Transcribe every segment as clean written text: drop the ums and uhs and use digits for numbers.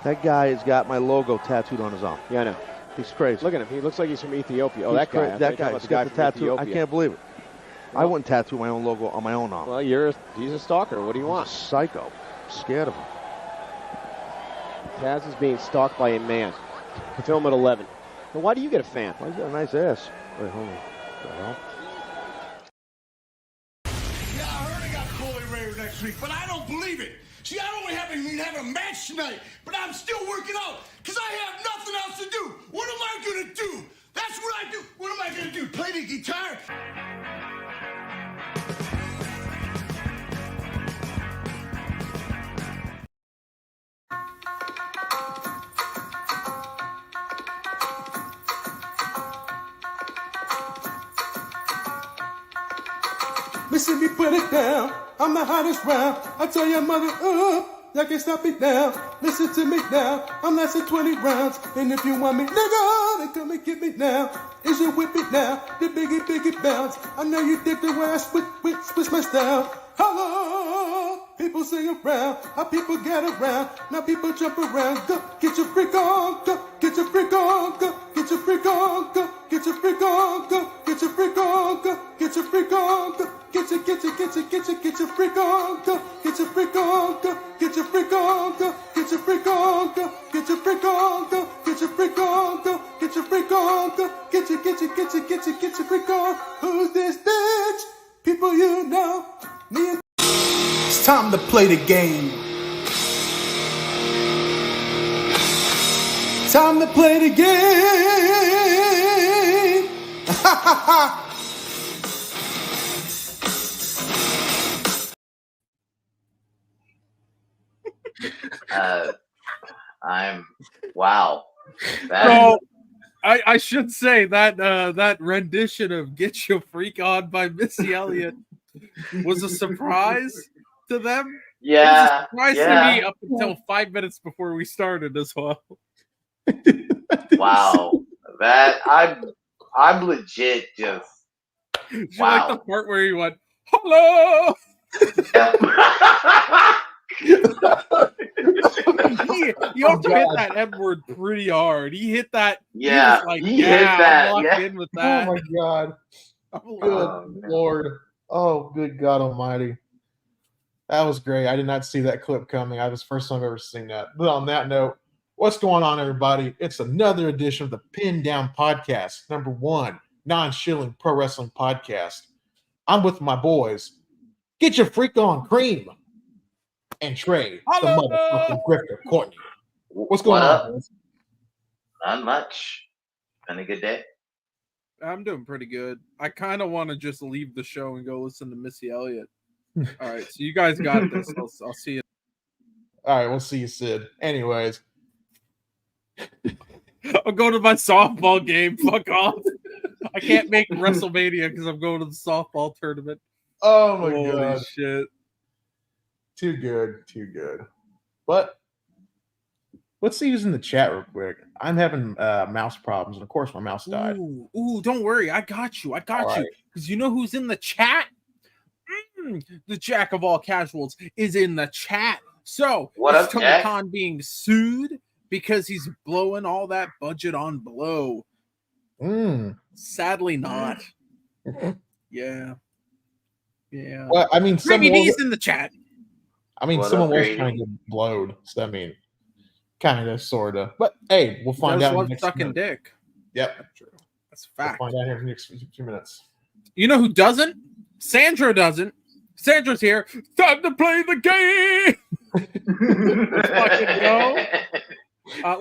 That guy has got my logo tattooed on his arm. Yeah, I know. He's crazy. Look at him. He looks like he's from Ethiopia. Oh, He's that guy. That guy's got the tattoo. Ethiopia. I can't believe it. I wouldn't tattoo my own logo on my own arm. Well, he's a stalker. What do you want? He's a psycho. I'm scared of him. Taz is being stalked by a man. Film at 11. Well, why do you get a fan? Well, he's got a nice ass. Wait, hold on. What the hell? Yeah, I heard I got Bully Ray next week, but I don't believe it. See, I don't have a match tonight, but I'm still working out because I have nothing else to do. What am I going to do? That's what I do. What am I going to do? Play the guitar? Listen me put it down. I'm the hottest round. I tell your mother, y'all can't stop me now. Listen to me now. I'm lasting 20 rounds. And if you want me, nigga, then come and get me now. Is you with me now? The biggie bounce. I know you dig the way I switch my style. Hello, people sing around. How people get around. Now people jump around. Go, get your freak on. Go, get your freak on. Go, get your freak on. Go, get your freak on. Go, get your freak on. Go, get your freak on. Go. Get your freak on, go, get your freak on, go, get your freak on, go, get your freak on, go, get your freak on, go, get your freak on, go, get your freak on, go, get your freak on. Who's this bitch? People you know, me and it's time to play the game. Time to play the game. Ha ha ha. Wow. So, I should say that that rendition of "Get Your Freak On" by Missy Elliott was a surprise to them. Yeah, it was a surprise to me up until 5 minutes before we started as well. Wow, that I'm legit just. Wow. Like the part where he went, "Hello." he also hit that N word pretty hard. He hit that. Yeah, he hit that. I'm in with that. Oh my God! Good Lord! Oh, good God Almighty! That was great. I did not see that clip coming. That was the first time I've ever seen that. But on that note, what's going on, everybody? It's another edition of the Pin Down Podcast, #1 non-shilling pro wrestling podcast. I'm with my boys. Get your freak on, Cream. And Trey, the motherfucking grifter, Courtney. What's going on? Not much. Been a good day. I'm doing pretty good. I kind of want to just leave the show and go listen to Missy Elliott. All right, so you guys got this. I'll see you. All right, we'll see you, Sid. Anyways. I'll go to my softball game. Fuck off. I can't make WrestleMania because I'm going to the softball tournament. Oh, my Holy God. Shit. Too good. But let's see who's in the chat real quick. I'm having mouse problems, and of course my mouse died. Ooh, don't worry. I got you. Because you know who's in the chat? The Jack of all casuals is in the chat. So, what up, Tony Khan being sued because he's blowing all that budget on Blow. Sadly not. Yeah. Well, I mean, he's in the chat. I mean, someone was trying to blowed. So, I mean, kind of, sort of. But, hey, we'll find out in the next sucking dick. Yep. That's true. That's a fact. We'll find out here in the next few minutes. You know who doesn't? Sandra doesn't. Sandra's here. Time to play the game! Let's fucking go.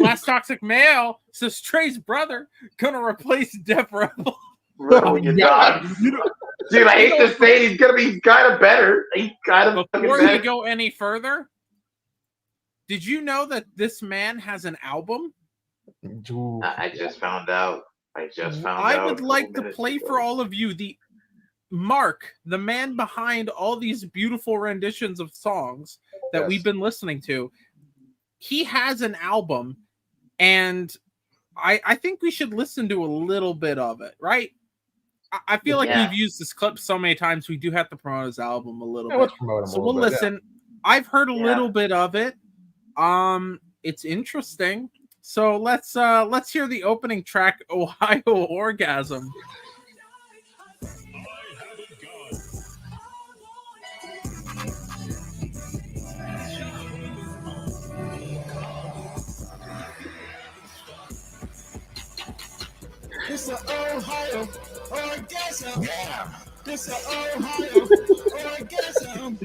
Last Toxic Male says Trey's brother gonna replace Def Rebel. Oh, God. Dude, I hate to say it, he's gonna be kind of better. Before we go any further, did you know that this man has an album? I just found out. I would like to play for all of you the man behind all these beautiful renditions of songs that we've been listening to. He has an album, and I think we should listen to a little bit of it, right? I feel like we've used this clip so many times, we do have to promote his album a little bit. Let's promote him so we'll listen. I've heard a little bit of it. it's interesting. So let's hear the opening track, Ohio Orgasm. It's an Ohio orgasm. Yeah. This an Ohio orgasm.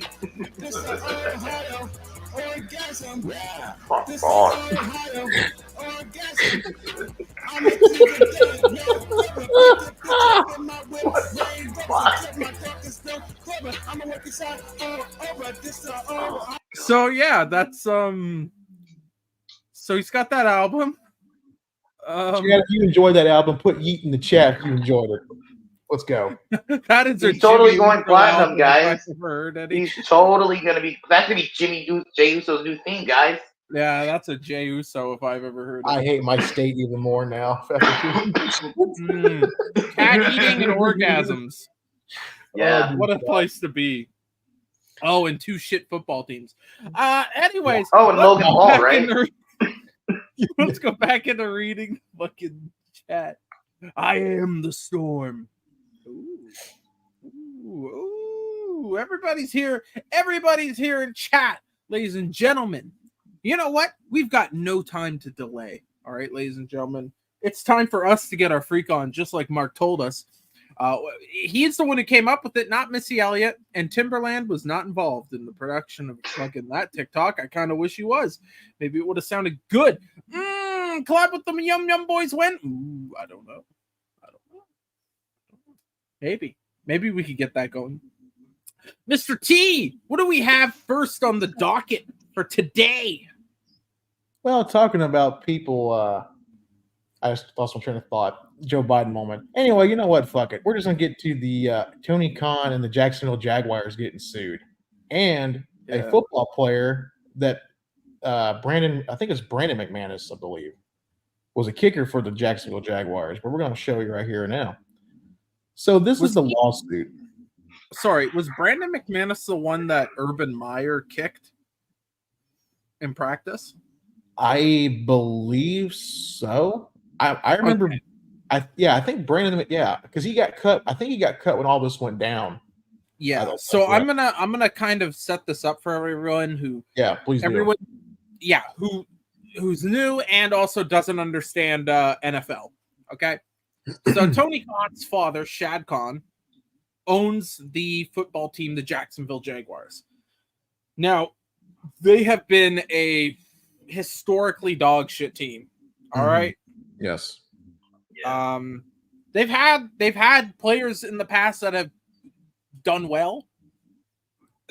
This an Ohio orgasm. Yeah. This an Ohio orgasm. I'm a TV So yeah, that's so he's got that album. Chad, if you enjoyed that album, put yeet in the chat if you enjoyed it. Let's go. That is He's totally going platinum, guys. He's totally gonna be. That's gonna be Jay Uso's new theme, guys. Yeah, that's a Jey Uso if I've ever heard of it. I hate my state even more now. Cat eating and orgasms. Yeah. What a place to be. Oh, and 2 shit football teams. Anyways. Oh, and Logan Paul, right? Let's go back into reading the fucking chat. I am the storm. Ooh. Everybody's here. Everybody's here in chat, ladies and gentlemen. You know what? We've got no time to delay. All right, ladies and gentlemen. It's time for us to get our freak on, just like Mark told us. He's the one who came up with it, not Missy Elliott, and Timberland was not involved in the production of fucking that TikTok. I kind of wish he was. Maybe it would have sounded good. Collab with the Yum Yum Boys when? Ooh, I don't know. Maybe we could get that going. Mr. T, what do we have first on the docket for today? Well, talking about people, I just lost my train of thought. Joe Biden moment. Anyway, you know what? Fuck it. We're just gonna get to the Tony Khan and the Jacksonville Jaguars getting sued, and a football player that Brandon McManus, I believe, was a kicker for the Jacksonville Jaguars. But we're gonna show you right here now. So this is the lawsuit. Sorry, was Brandon McManus the one that Urban Meyer kicked in practice? I believe so. I remember. Okay. I think Brandon. Yeah, because he got cut. I think he got cut when all this went down. Yeah. So I'm gonna kind of set this up for everyone who. Yeah, please. Everyone. Do. Yeah, who's new and also doesn't understand NFL. Okay. So Tony Khan's father, Shad Khan, owns the football team, the Jacksonville Jaguars. Now, they have been a historically dog shit team. All right. Yes. They've had players in the past that have done well.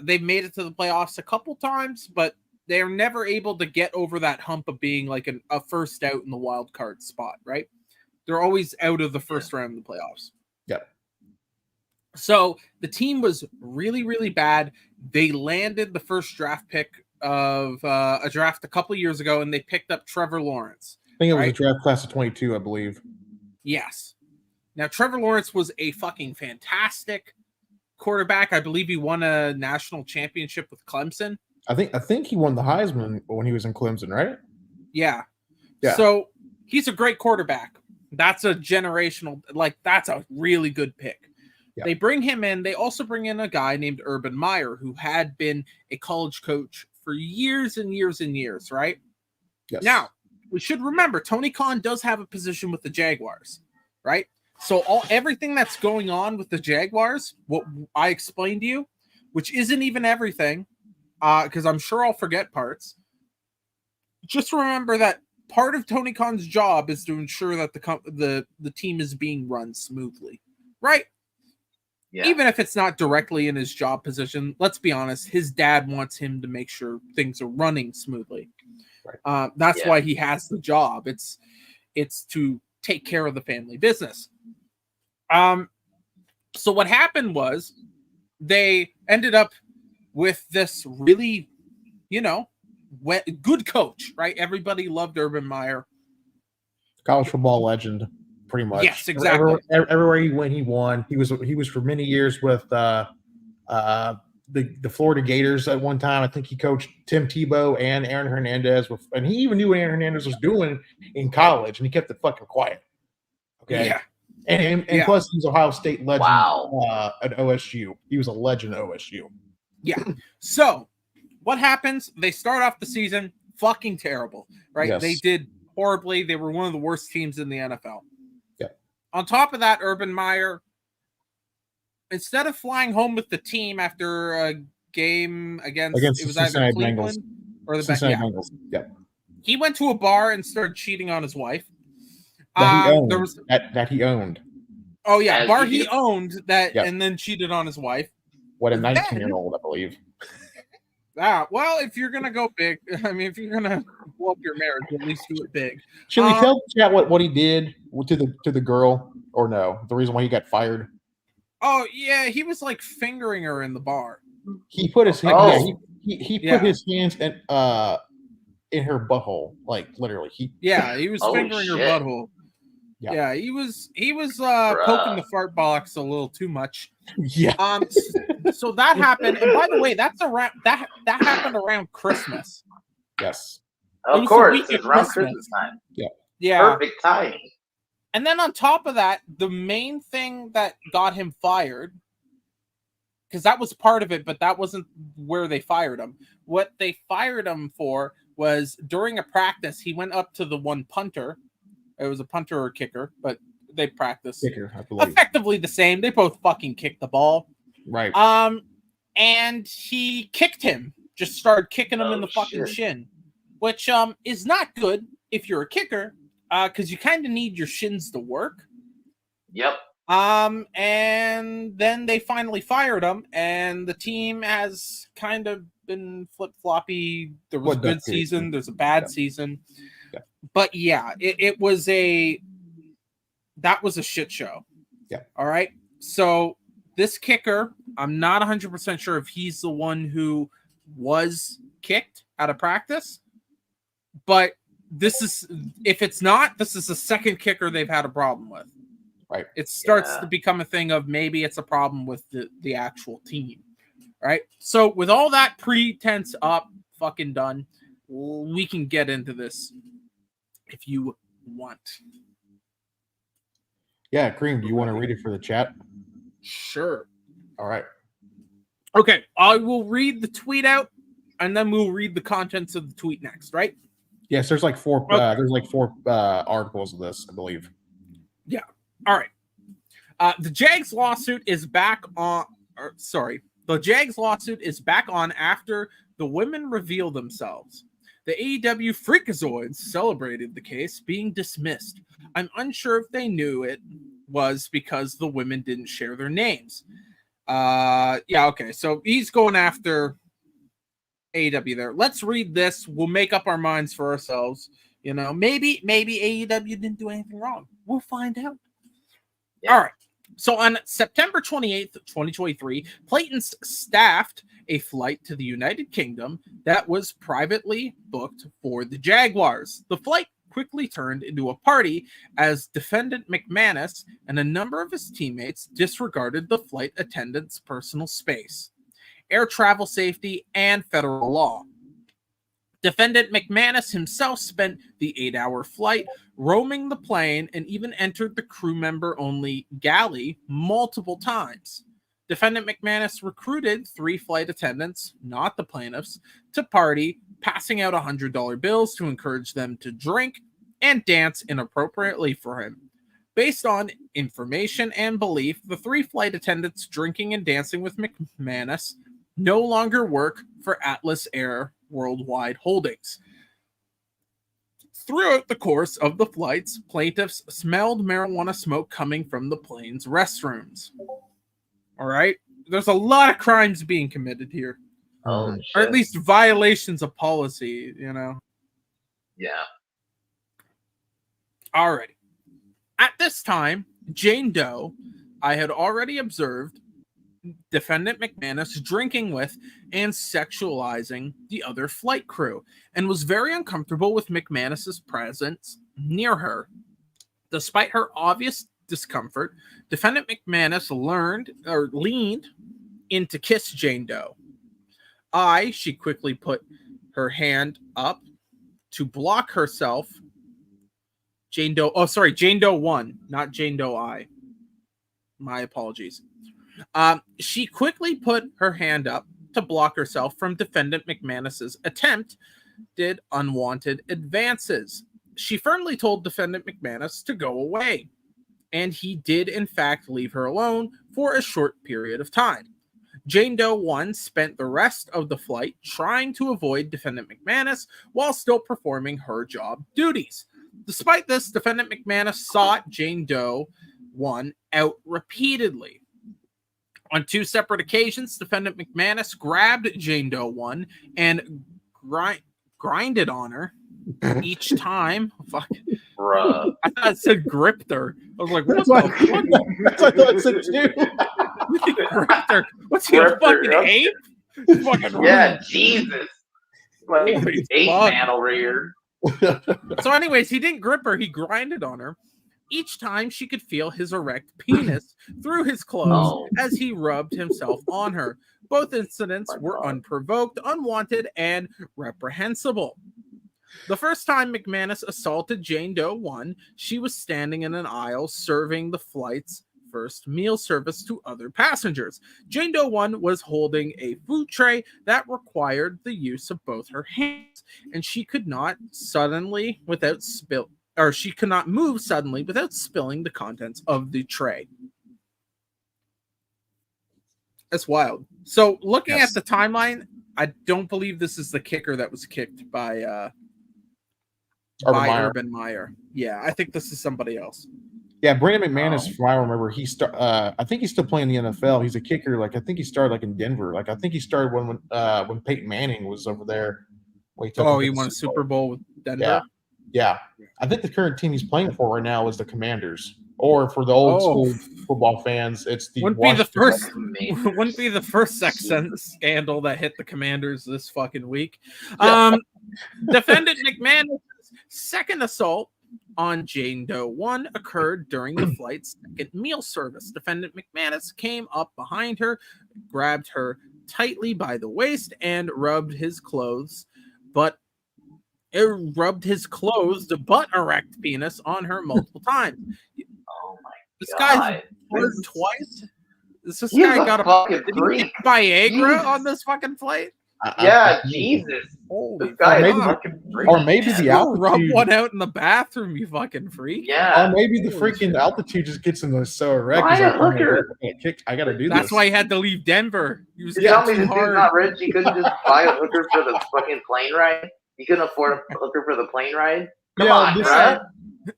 They've made it to the playoffs a couple times, but they are never able to get over that hump of being like a first out in the wild card spot, right? They're always out of the first round of the playoffs. Yep. So the team was really, really bad. They landed the first draft pick of a draft a couple of years ago, and they picked up Trevor Lawrence. I think it was a draft class of 22, I believe. Yes. Now, Trevor Lawrence was a fucking fantastic quarterback. I believe he won a national championship with Clemson. I think he won the Heisman when he was in Clemson, right? Yeah. So he's a great quarterback. That's a generational, that's a really good pick. Yeah. They bring him in. They also bring in a guy named Urban Meyer, who had been a college coach for years and years and years, right? Yes. Now, we should remember, Tony Khan does have a position with the Jaguars, right? So everything that's going on with the Jaguars, what I explained to you, which isn't even everything, because I'm sure I'll forget parts. Just remember that part of Tony Khan's job is to ensure that the team is being run smoothly, right? Yeah. Even if it's not directly in his job position, let's be honest, his dad wants him to make sure things are running smoothly. Right. That's why he has the job. It's to take care of the family business. So what happened was they ended up with this really, good coach, right? Everybody loved Urban Meyer. College football legend, pretty much. Yes, exactly. Everywhere he went, he won. He was for many years with the Florida Gators at one time. I think he coached Tim Tebow and Aaron Hernandez, and he even knew what Aaron Hernandez was doing in college, and he kept it fucking quiet. Okay. Yeah. And Yeah. plus, he's Ohio State legend Wow. at OSU. He was a legend at OSU. Yeah. So what happens? They start off the season fucking terrible, right? Yes. They did horribly. They were one of the worst teams in the NFL. Yeah. On top of that, Urban Meyer, instead of flying home with the team after a game against the it was either Cincinnati Cleveland or the Cincinnati Bengals. Yeah. He went to a bar and started cheating on his wife. That he owned. There was, that he owned. oh yeah, As bar you he do. owned that, Yep. and then cheated on his wife. What a Then- 19-year-old, I believe. Well, if you're gonna go big, I mean, if you're gonna blow up your marriage, at least do it big. Should we tell the chat what he did to the girl, or no? The reason why he got fired. Oh yeah, he was like fingering her in the bar. He put his hand, Oh. he Yeah. put his hands in her butthole, like literally. He was Oh, fingering her shit. butthole. Yeah. Yeah, he was poking the fart box a little too much. yeah. So that happened, and by the way, that's around that happened around Christmas. Yes. It Of was the course, week it's of around Christmas. Christmas time. Yeah, Perfect timing. and then on top of that, the main thing that got him fired, because that was part of it, but that wasn't where they fired him. What they fired him for was during a practice, he went up to the one punter. It was a punter or kicker, but they practiced Kicker, I believe. effectively the same. They both fucking kicked the ball. Right. And he kicked him, just started kicking him in the fucking shit. shin, which is not good if you're a kicker, because you kind of need your shins to work. Yep. And then they finally fired him, and the team has kind of been flip-floppy. There was a What good that season, season. there's a bad Yeah. season. Yeah. But yeah, that was a shit show. Yeah. All right. So this kicker, I'm not 100% sure if he's the one who was kicked out of practice, but if it's not, this is the second kicker they've had a problem with. Right. It starts Yeah. to become a thing of maybe it's a problem with the actual team. Right. So with all that pretense up, fucking done, we can get into this if you want. Yeah, Cream, do you want to read it for the chat? Sure. All right. Okay, I will read the tweet out, and then we'll read the contents of the tweet next, right? Yes, there's like four. Okay. There's like four articles of this, I believe. All right. The Jags lawsuit is back on. The Jags lawsuit is back on after the women reveal themselves. The AEW Freakazoids celebrated the case being dismissed. I'm unsure if they knew it was because the women didn't share their names. Okay. So he's going after AEW there. Let's read this. We'll make up our minds for ourselves. You know, maybe AEW didn't do anything wrong. We'll find out. Yeah. All right. So on September 28th, 2023, Clayton's staffed a flight to the United Kingdom that was privately booked for the Jaguars. The flight quickly turned into a party as defendant McManus and a number of his teammates disregarded the flight attendant's personal space, air travel safety, and federal law. Defendant McManus himself spent the 8-hour flight roaming the plane and even entered the crew member-only galley multiple times. Defendant McManus recruited 3 flight attendants, not the plaintiffs, to party, passing out $100 bills to encourage them to drink and dance inappropriately for him. Based on information and belief, the 3 flight attendants drinking and dancing with McManus no longer work for Atlas Air Worldwide Holdings. Throughout the course of the flights, plaintiffs smelled marijuana smoke coming from the plane's restrooms. All right? There's a lot of crimes being committed here. Oh, Or at shit. least violations of policy, you know? Yeah. Alrighty. At this time, Jane Doe, I had already observed defendant McManus drinking with and sexualizing the other flight crew and was very uncomfortable with McManus's presence near her. Despite her obvious discomfort, defendant McManus leaned in to kiss Jane Doe. She quickly put her hand up to block herself. Jane Doe 1, not Jane Doe I. My apologies. She quickly put her hand up to block herself from Defendant McManus's attempted unwanted advances. She firmly told Defendant McManus to go away, and he did in fact leave her alone for a short period of time. Jane Doe 1 spent the rest of the flight trying to avoid Defendant McManus while still performing her job duties. Despite this, Defendant McManus sought Jane Doe 1 out repeatedly. On 2 separate occasions, Defendant McManus grabbed Jane Doe 1 and grinded on her each time. Fuck. Bruh. I thought it said gripped her. I was like, what That's the what fuck? I thought it said too. Gripped her. What's he, a Gripped her, fucking yep. ape? Fucking Yeah, Jesus. Like Holy ape fuck. man over here. So anyways, he didn't grip her, he grinded on her. Each time she could feel his erect penis through his clothes as he rubbed himself on her. Both incidents were unprovoked, unwanted, and reprehensible. The first time McManus assaulted Jane Doe 1, she was standing in an aisle serving the flight's first meal service to other passengers. Jane Doe 1 was holding a food tray that required the use of both her hands, and she could not move suddenly without spilling the contents of the tray. That's wild. So looking at the timeline, I don't believe this is the kicker that was kicked by Urban Meyer. Yeah, I think this is somebody else. Yeah, Brandon McManus, from what I remember, I think he's still playing in the NFL. He's a kicker. Like I think he started like in Denver. Like I think he started when Peyton Manning was over there. He won a Super Bowl with Denver. Yeah. I think the current team he's playing for right now is the Commanders. Or for the old school football fans, it's the wouldn't be the first sex scandal that hit the Commanders this fucking week. Defendant McManus' second assault on Jane Doe 1 occurred during the flight's second meal service. Defendant McManus came up behind her, grabbed her tightly by the waist, and rubbed his clothed but erect penis on her multiple times. Oh my This God. guy's ordered twice. This He's guy a got fucking did he freak. get Viagra Jesus. on this fucking flight? Yeah, Jesus. Holy This guy is maybe- fucking freak. Or maybe the Go rub altitude. one out in the bathroom, you fucking freak. Yeah. Or maybe the freaking altitude just gets him so erect. Why He's like, a hooker? I gotta do That's this. why he had to leave Denver. He was You tell getting me too this dude's hard. not rich? He couldn't just buy a hooker for the fucking plane ride? He couldn't afford a hooker for the plane ride? Come on, this- bruh.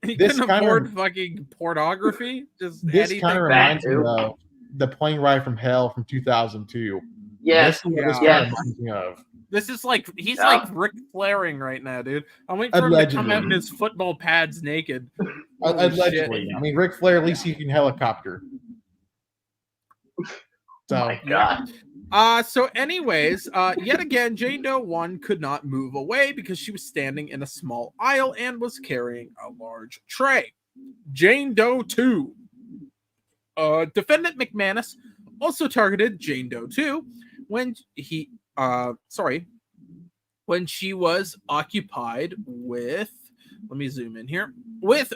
He this couldn't kinda- afford fucking pornography. Just This anything. kind of reminds me too. of the plane ride from hell from 2002. Yes. This is what this Yeah. kind of reminds me of. This is like he's Yeah. like Ric Flairing right now, dude. I'm waiting for him to come Allegedly. out in his football pads naked. Holy Allegedly. shit. I mean, Ric Flair, at least he can helicopter. So, Oh my God. So anyways, yet again, Jane Doe 1 could not move away because she was standing in a small aisle and was carrying a large tray. Jane Doe 2. Defendant McManus also targeted Jane Doe 2 when she was occupied with, let me zoom in here, with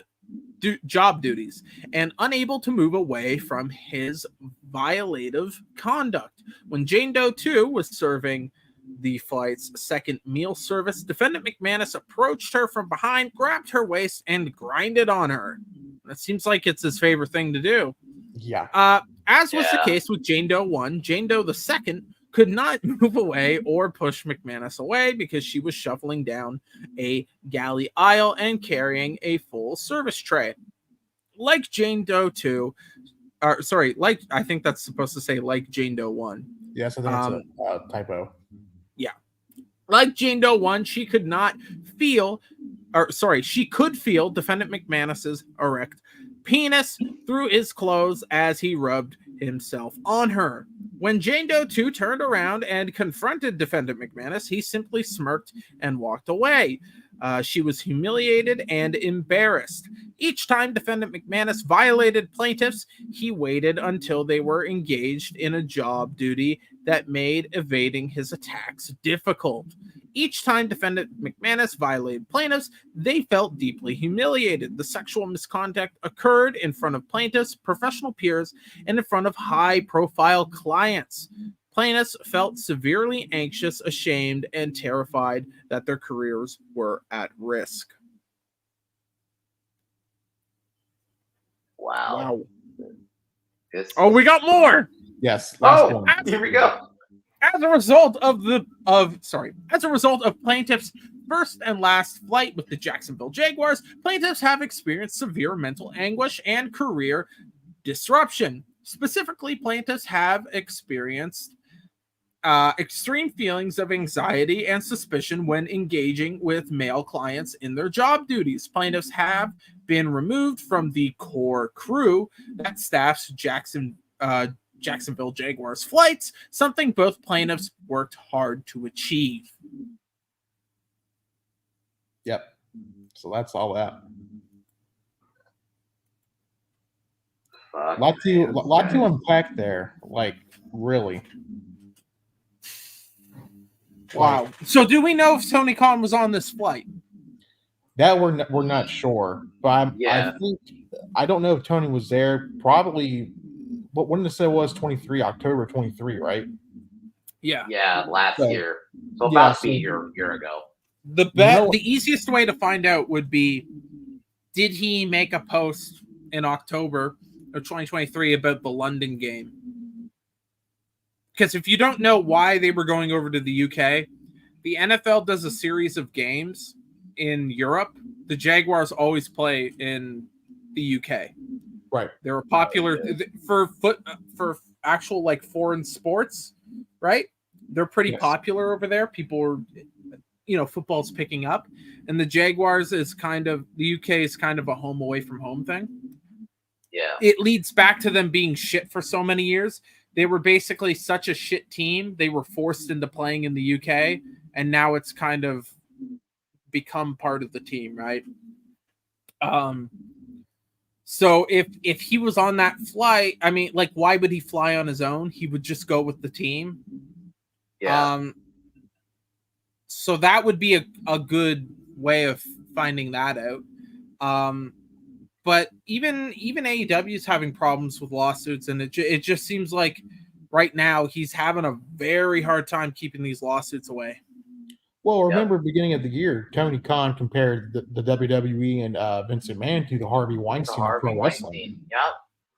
job duties and unable to move away from his violative conduct. When Jane Doe 2 was serving the flight's second meal service, Defendant McManus approached her from behind, grabbed her waist, and grinded on her. That seems like it's his favorite thing to do. yeah. As was the case with Jane Doe 1, Jane Doe the second could not move away or push McManus away because she was shuffling down a galley aisle and carrying a full service tray. Like Jane Doe 2, like I think that's supposed to say like Jane Doe 1. Yes, I think it's a typo. Like Jane Doe 1, she could feel Defendant McManus's erect penis through his clothes as he rubbed himself on her. When Jane Doe 2 turned around and confronted Defendant McManus, he simply smirked and walked away. She was humiliated and embarrassed. Each time defendant McManus violated plaintiffs, he waited until they were engaged in a job duty that made evading his attacks difficult. Each time defendant McManus violated plaintiffs, they felt deeply humiliated. The sexual misconduct occurred in front of plaintiffs, professional peers, and in front of high-profile clients. Plaintiffs felt severely anxious, ashamed, and terrified that their careers were at risk. Wow. Oh, we got more. Yes. Last Oh, one. here we go. As a result of plaintiffs' first and last flight with the Jacksonville Jaguars, plaintiffs have experienced severe mental anguish and career disruption. Specifically, plaintiffs have experienced extreme feelings of anxiety and suspicion when engaging with male clients in their job duties. Plaintiffs have been removed from the core crew that staffs Jacksonville Jaguars flights, something both plaintiffs worked hard to achieve. Yep. So that's all that. Fuck, Lot to unpack there. Like, really. Wow. So do we know if Tony Khan was on this flight? That we're not sure, but I don't know if Tony was there. Probably. When did it say it was 23 October 23, right? Yeah. Yeah, last So, year. So yeah, about so- a year ago. The easiest way to find out would be, did he make a post in October of 2023 about the London game? Because if you don't know why they were going over to the UK, the NFL does a series of games in Europe. The Jaguars always play in the UK. Right. They were popular for actual like foreign sports, right? They're pretty popular over there. People are, football's picking up, and the Jaguars is the UK is kind of a home away from home thing. Yeah. It leads back to them being shit for so many years. They were basically such a shit team. They were forced into playing in the UK, and now it's kind of become part of the team, right? So if he was on that flight, I mean, like, why would he fly on his own? He would just go with the team. Yeah. So that would be a good way of finding that out. But even AEW is having problems with lawsuits, and it just seems like right now he's having a very hard time keeping these lawsuits away. Well, remember beginning of the year, Tony Khan compared the WWE and Vince McMahon to the Harvey Weinstein of pro wrestling. Yep.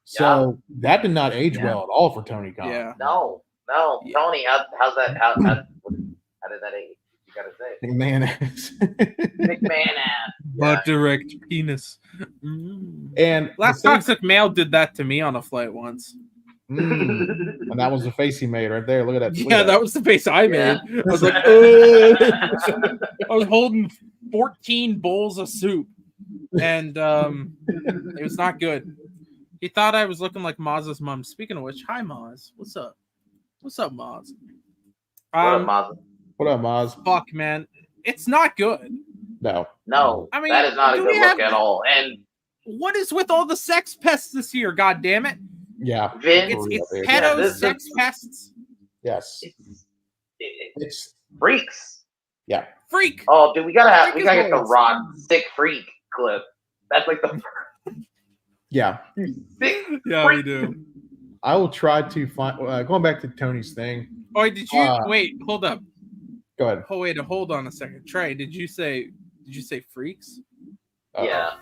So that did not age well at all for Tony Khan. Yeah. No. Yeah. Tony, how's that? How did that age? You gotta say it. McMahon ass. But direct penis. And Last Toxic Male did that to me on a flight once. And that was the face he made right there. Look at that. Yeah, that was the face I made. Yeah. I was like, I was holding 14 bowls of soup, and it was not good. He thought I was looking like Maz's mom. Speaking of which, hi Maz. What's up? What's up, Maz? What up, Maz? What up, Maz? Fuck, man. It's not good. No. I mean, that is not a good look at all. And what is with all the sex pests this year? God damn it! Yeah, Vince, It's pedo sex pests. Yes, it's freaks. Yeah, freak. Oh, dude, we gotta get the Rock sick freak clip. That's like the yeah. Sick yeah, freak. we do. I will try to find. Going back to Tony's thing. Oh, did you wait? Hold up. Go ahead. Oh wait, hold on a second. Trey, did you say freaks? Yeah.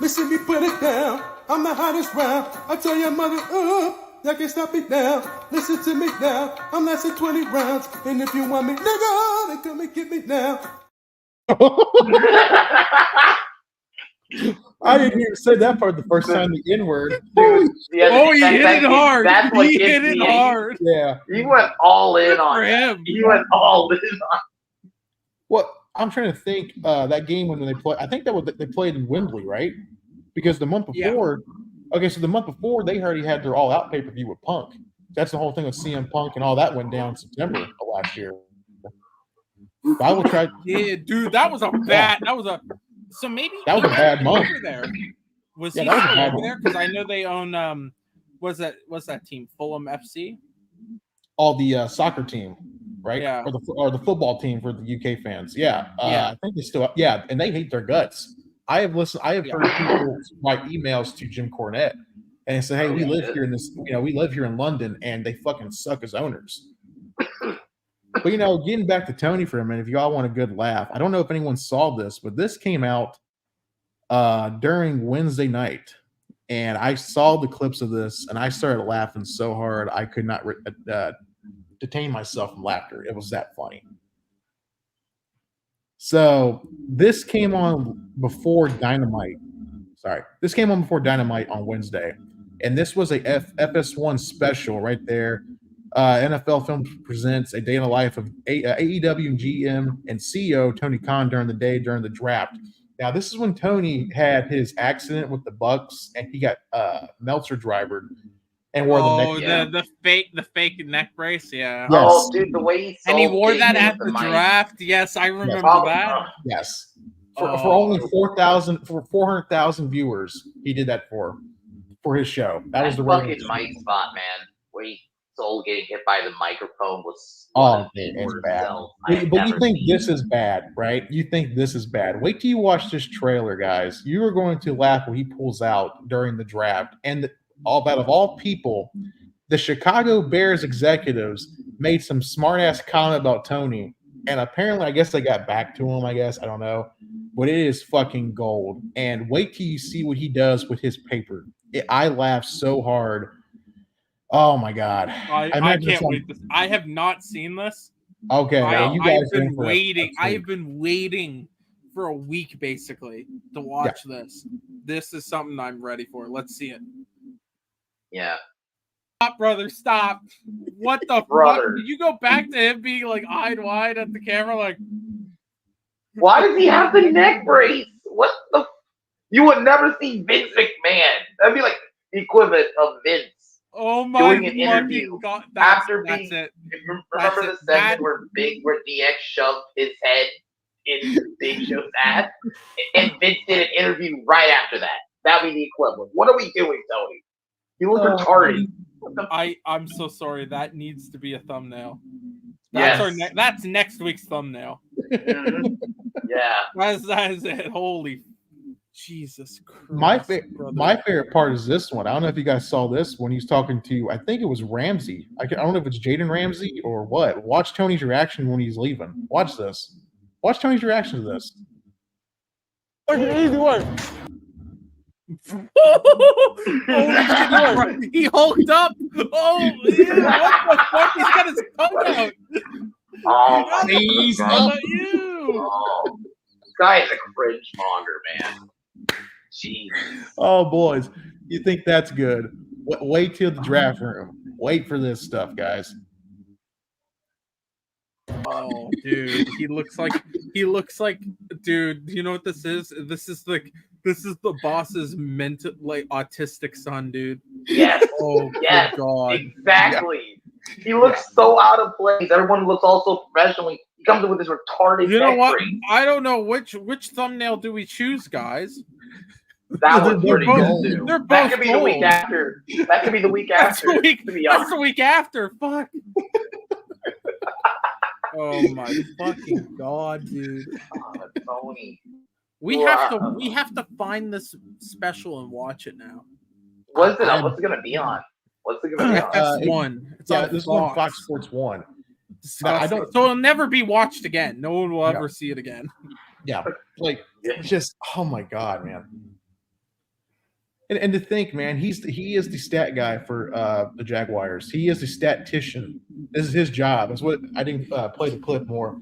Listen me put it down. I'm the hottest round. I tell your mother up. Y'all can't stop me now. Listen to me now. I'm lasting 20 rounds. And if you want me, nigga, then come and get me now. I didn't even say that part the first time. The N-word. Dude, he hit it hard. That's what he gets hit it me. hard. Yeah. He went all in Good on for it. him. He went all in on Well, I'm trying to think that game when they play. I think they played in Wembley, right? Because the month before, Okay, so the month before, they already had their all-out pay-per-view with Punk. That's the whole thing with CM Punk and all that went down in September of last year. But I will try. Yeah, dude, that was a bad. That was a. So maybe That was a bad month. over there. Was Yeah, he that was a still bad over month. there? Because I know they own. What's that team? Fulham FC. All the soccer team, right? Yeah. Or the football team for the UK fans. Yeah. Yeah. I think they still. Yeah, and they hate their guts. I have heard people write emails to Jim Cornette and say, "Hey, we live here in this. We live here in London, and they fucking suck as owners." But getting back to Tony for a minute, if y'all want a good laugh, I don't know if anyone saw this, but this came out during Wednesday night, and I saw the clips of this, and I started laughing so hard I could not detain myself from laughter. It was that funny. So this came on before Dynamite. Sorry, this came on before Dynamite on Wednesday, and this was a FS1 special right there. NFL Films presents a day in the life of AEW GM and CEO Tony Khan during the draft. Now, this is when Tony had his accident with the Bucks, and he got Meltzer drivered and wore the fake neck brace. Yeah. Yes. Oh, dude, the way he sold and he wore that Jason at with the mic. draft. Yes, I remember that. Yes. For only 400,000 viewers, he did that for his show. That was the fucking mic spot, man. Where he sold getting hit by the microphone was it's bad. But you think this is bad, right? You think this is bad. Wait till you watch this trailer, guys. You are going to laugh when he pulls out during the draft. And out of all people, the Chicago Bears executives made some smart-ass comment about Tony. And apparently, I guess they got back to him, I don't know. But it is fucking gold. And wait till you see what he does with his paper. I laughed so hard. Oh my God! I can't wait. I have not seen this. Okay, you guys I've been waiting. I've been waiting for a week basically to watch this. This is something I'm ready for. Let's see it. Yeah. Stop, brother. Stop. What the fuck? Did you go back to him being like eyed wide at the camera? Like, why does he have the neck brace? What the? You would never see Vince McMahon. That'd be like the equivalent of Vince. Oh my doing an interview God! after that's being. It. Remember the segment where DX shoved his head in Big Show's ass, and Vince did an interview right after that. That'd be the equivalent. What are we doing, Tony? You look retarded. I'm so sorry. That needs to be a thumbnail. That's that's next week's thumbnail. Mm-hmm. Yeah. That is it. Holy Jesus Christ. My favorite part is this one. I don't know if you guys saw this when he's talking to, I think it was Ramsey. I don't know if it's Jaden Ramsey or what. Watch Tony's reaction when he's leaving. Watch this. Watch Tony's reaction to this. Easy work. He hulked up. Oh, what the fuck? He's got his tongue out. Oh, he's up. You. Oh, this guy is a cringe monger, man. Jeez. Oh, boys. You think that's good? Wait till the draft room. Wait for this stuff, guys. Oh, dude. He looks like, dude, you know what this is? This is the boss's mental, like, autistic son, dude. Yes. Oh, yes. God. Exactly. Yeah. He looks so out of place. Everyone looks also professional. He comes in with this retarded. You know what? I don't know which thumbnail do we choose, guys. That was pretty good too. They're both that could be the week after. That could be the week after. That's the week after. Fuck. Oh my fucking God, dude. Oh, Tony. We have to find this special and watch it now. What's it gonna be on? What's it gonna be on? FS1. It's on this one Fox Sports 1. So it'll never be watched again. No one will ever see it again. Yeah, like just oh my God, man. And to think, man, he is the stat guy for the Jaguars. He is the statistician. This is his job. That's what I didn't play the clip more.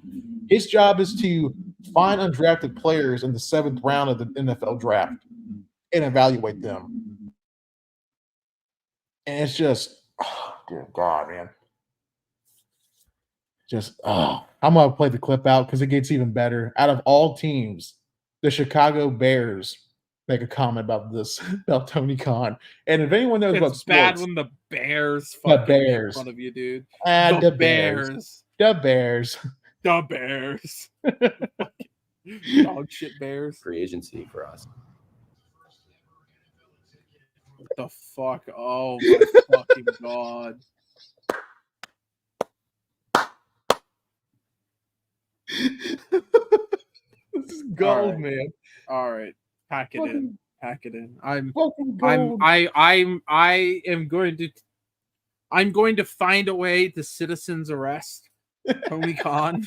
His job is to find undrafted players in the 7th round of the NFL draft and evaluate them. And it's just, oh, dear God, man. Just, I'm going to play the clip out because it gets even better. Out of all teams, the Chicago Bears make a comment about this about Tony Khan. And if anyone knows about It's bad sports, when the Bears The fucking Bears. make fun of you, dude. the Bears. The Bears. The Bears. Dog shit Bears. Free agency for us. What the fuck? Oh my fucking god. This is gold, man. All right. Pack it in. Pack it in. I'm going to find a way to citizen's arrest Tony Khan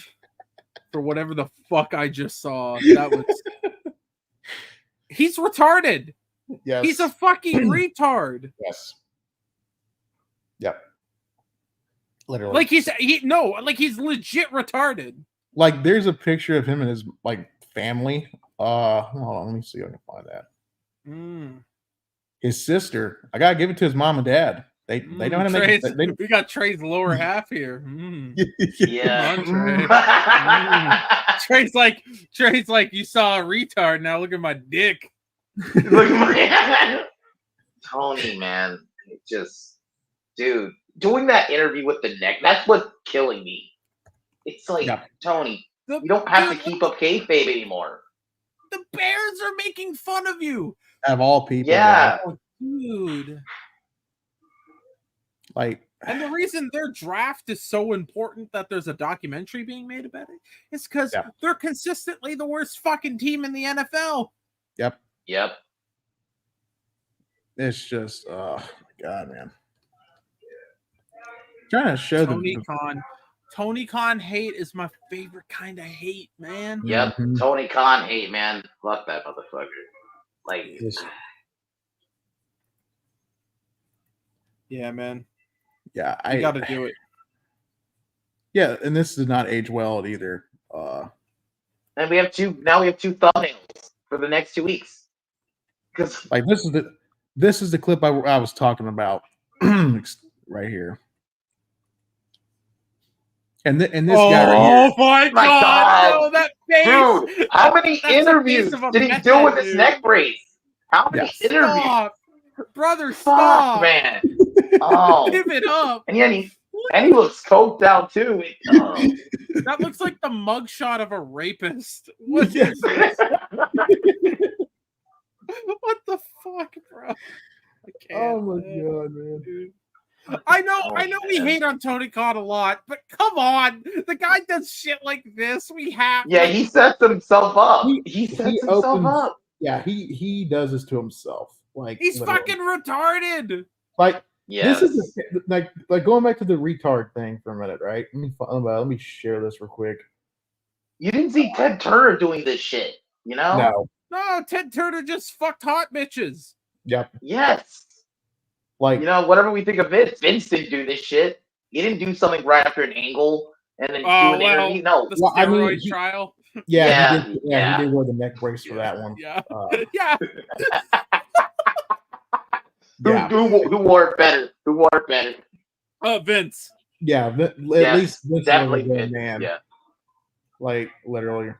for whatever the fuck I just saw. That was he's retarded. Yes. He's a fucking retard. Yes. Yep. Literally. Like he's legit retarded. Like there's a picture of him and his like family. Hold on, let me see if I can find that. His sister. I gotta give it to his mom and dad. They know how to make it. We got Trey's lower half here. Yeah. Trey's like, you saw a retard. Now look at my dick. Look at my Tony, man. It just, dude, doing that interview with the neck, that's what's killing me. It's like, Tony, you don't have to keep up kayfabe anymore. The Bears are making fun of you. Of all people. Yeah. Oh, dude. Like, and the reason their draft is so important that there's a documentary being made about it is because they're consistently the worst fucking team in the NFL. Yep. It's just, oh my god, man. Trying to show Tony Khan hate is my favorite kind of hate, man. Yep, Tony Khan hate, man. Fuck that motherfucker. Like, yeah, man. Yeah, I got to do it. Yeah, and this did not age well either. And we have two thumbnails for the next 2 weeks. Because like this is the clip I was talking about right here. And this guy right here. Oh my god! No, that face! Dude, how many interviews did he do with his neck brace? How many interviews? Stop. Brother, stop, man. Oh, give it up. And he looks coked out too. That looks like the mugshot of a rapist. What is this? What the fuck, bro? I can't. Oh my god, man. Dude. I know we hate on Tony Khan a lot, but come on. The guy does shit like this. He sets himself up. He sets himself up. Yeah, he does this to himself. Like he's fucking retarded. Like this is like going back to the retard thing for a minute, right? Let me share this real quick. You didn't see Ted Turner doing this shit, you know? No, Ted Turner just fucked hot bitches. Yep. Yes. Like, you know, whatever we think of Vince didn't do this shit. He didn't do something right after an angle and then do an interview. No, the steroid trial. Yeah, he did wear the neck brace for that one. Yeah. Who wore it better? Who wore it better? Vince. Yeah, at least Vince definitely was a good man. Yeah. Like literally.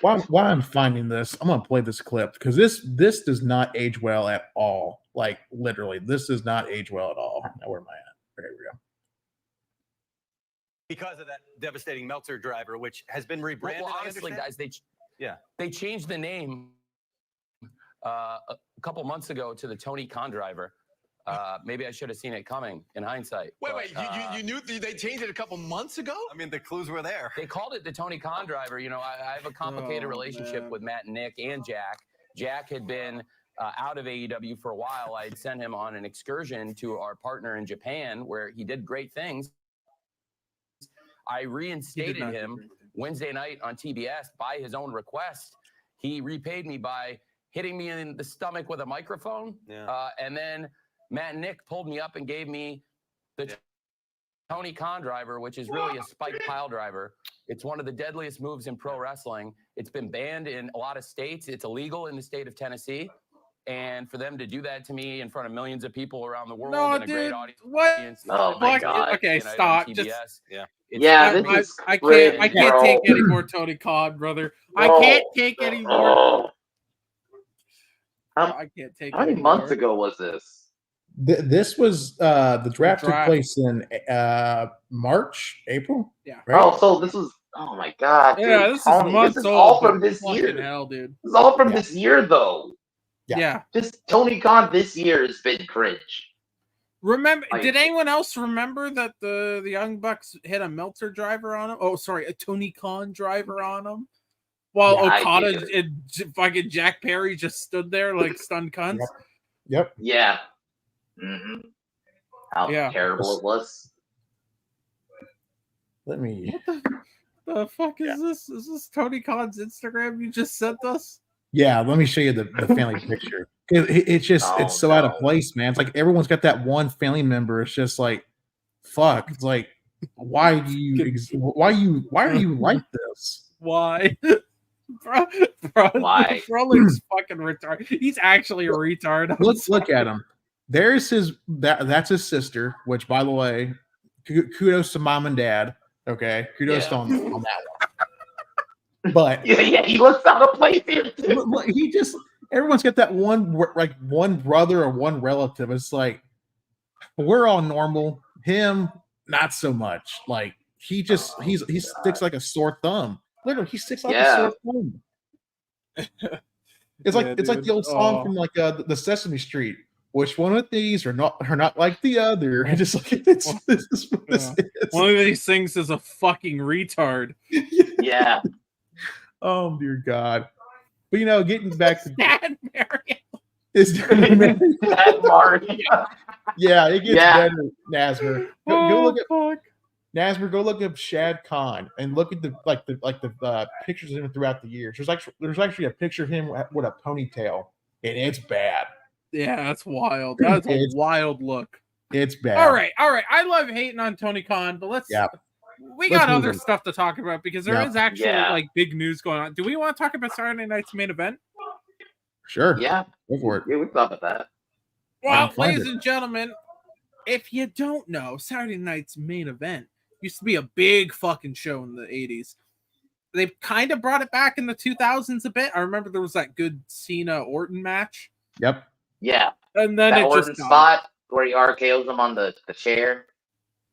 While I'm finding this, I'm gonna play this clip because this does not age well at all. Like literally, this does not age well at all. Now where am I at? There we go. Because of that devastating Meltzer driver, which has been rebranded. Well, honestly, guys, they changed the name a couple months ago to the Tony Khan driver. Maybe I should have seen it coming in hindsight. Wait, you knew they changed it a couple months ago? I mean, the clues were there. They called it the Tony Khan driver. You know, I have a complicated relationship with Matt and Nick and Jack. Jack had been out of AEW for a while. I had sent him on an excursion to our partner in Japan where he did great things. I reinstated him Wednesday night on TBS by his own request. He repaid me by hitting me in the stomach with a microphone. Yeah. And then Matt and Nick pulled me up and gave me the Tony Khan driver, which is really a spike pile driver. It's one of the deadliest moves in pro wrestling. It's been banned in a lot of states. It's illegal in the state of Tennessee. And for them to do that to me in front of millions of people around the world and a great audience. What? Oh my God. Okay, stop. Just, I can't take any more Tony Khan, brother. I can't take any more. I can't take. How many months ago was this? This was the draft took place in March, April. Yeah. Right? Oh, so this was. Oh my God, dude. Yeah, this Tony, is months this is old. all from dude. this Fucking year. hell, dude. This is all from this year, though. Yeah. Just Tony Khan this year has been cringe. Remember? Did anyone else remember that the Young Bucks hit a Meltzer driver on him? Oh, sorry, a Tony Khan driver on him. While Okada and fucking Jack Perry just stood there like stunned cunts. Yep. Yeah. Mm-hmm. How terrible it was. Let me. What the fuck is this? Is this Tony Khan's Instagram you just sent us? Yeah, let me show you the family picture. It's just it's so out of place, man. It's like everyone's got that one family member. It's just like, fuck. It's like, why are you like this? Why? Bro, why? Bro looks fucking retarded. He's actually a retard. Look at him. There's that's his sister, which, by the way, kudos to mom and dad. Okay, kudos on that one. But yeah, he looks out of place here too. Everyone's got that one brother or one relative. It's like we're all normal. Him, not so much. Like he sticks like a sore thumb. Literally, he sticks like a sore thumb. It's like the old song from like the Sesame Street. Which one of these are not like the other? And just like this is what this is. One of these things is a fucking retard. Yeah. Oh dear God. But getting back to Dad Mario. Is Dad Mario. Yeah, it gets better, Nasmer. Go look at fuck. Nasmer, go look up Shad Khan and look at the pictures of him throughout the years. There's actually a picture of him with a ponytail, and it's bad. Yeah, that's wild. That's a wild look. It's bad. All right. I love hating on Tony Khan, but let's got other stuff to talk about because there is actually like big news going on. Do we want to talk about Saturday night's main event? Sure. Yeah. Go for it. Yeah, we thought about that. Well, ladies and gentlemen, if you don't know, Saturday night's main event used to be a big fucking show in the 80s. They kind of brought it back in the 2000s a bit. I remember there was that good Cena-Orton match. Yep. Yeah. And then that it Orton just spot where he RKO's him on the chair.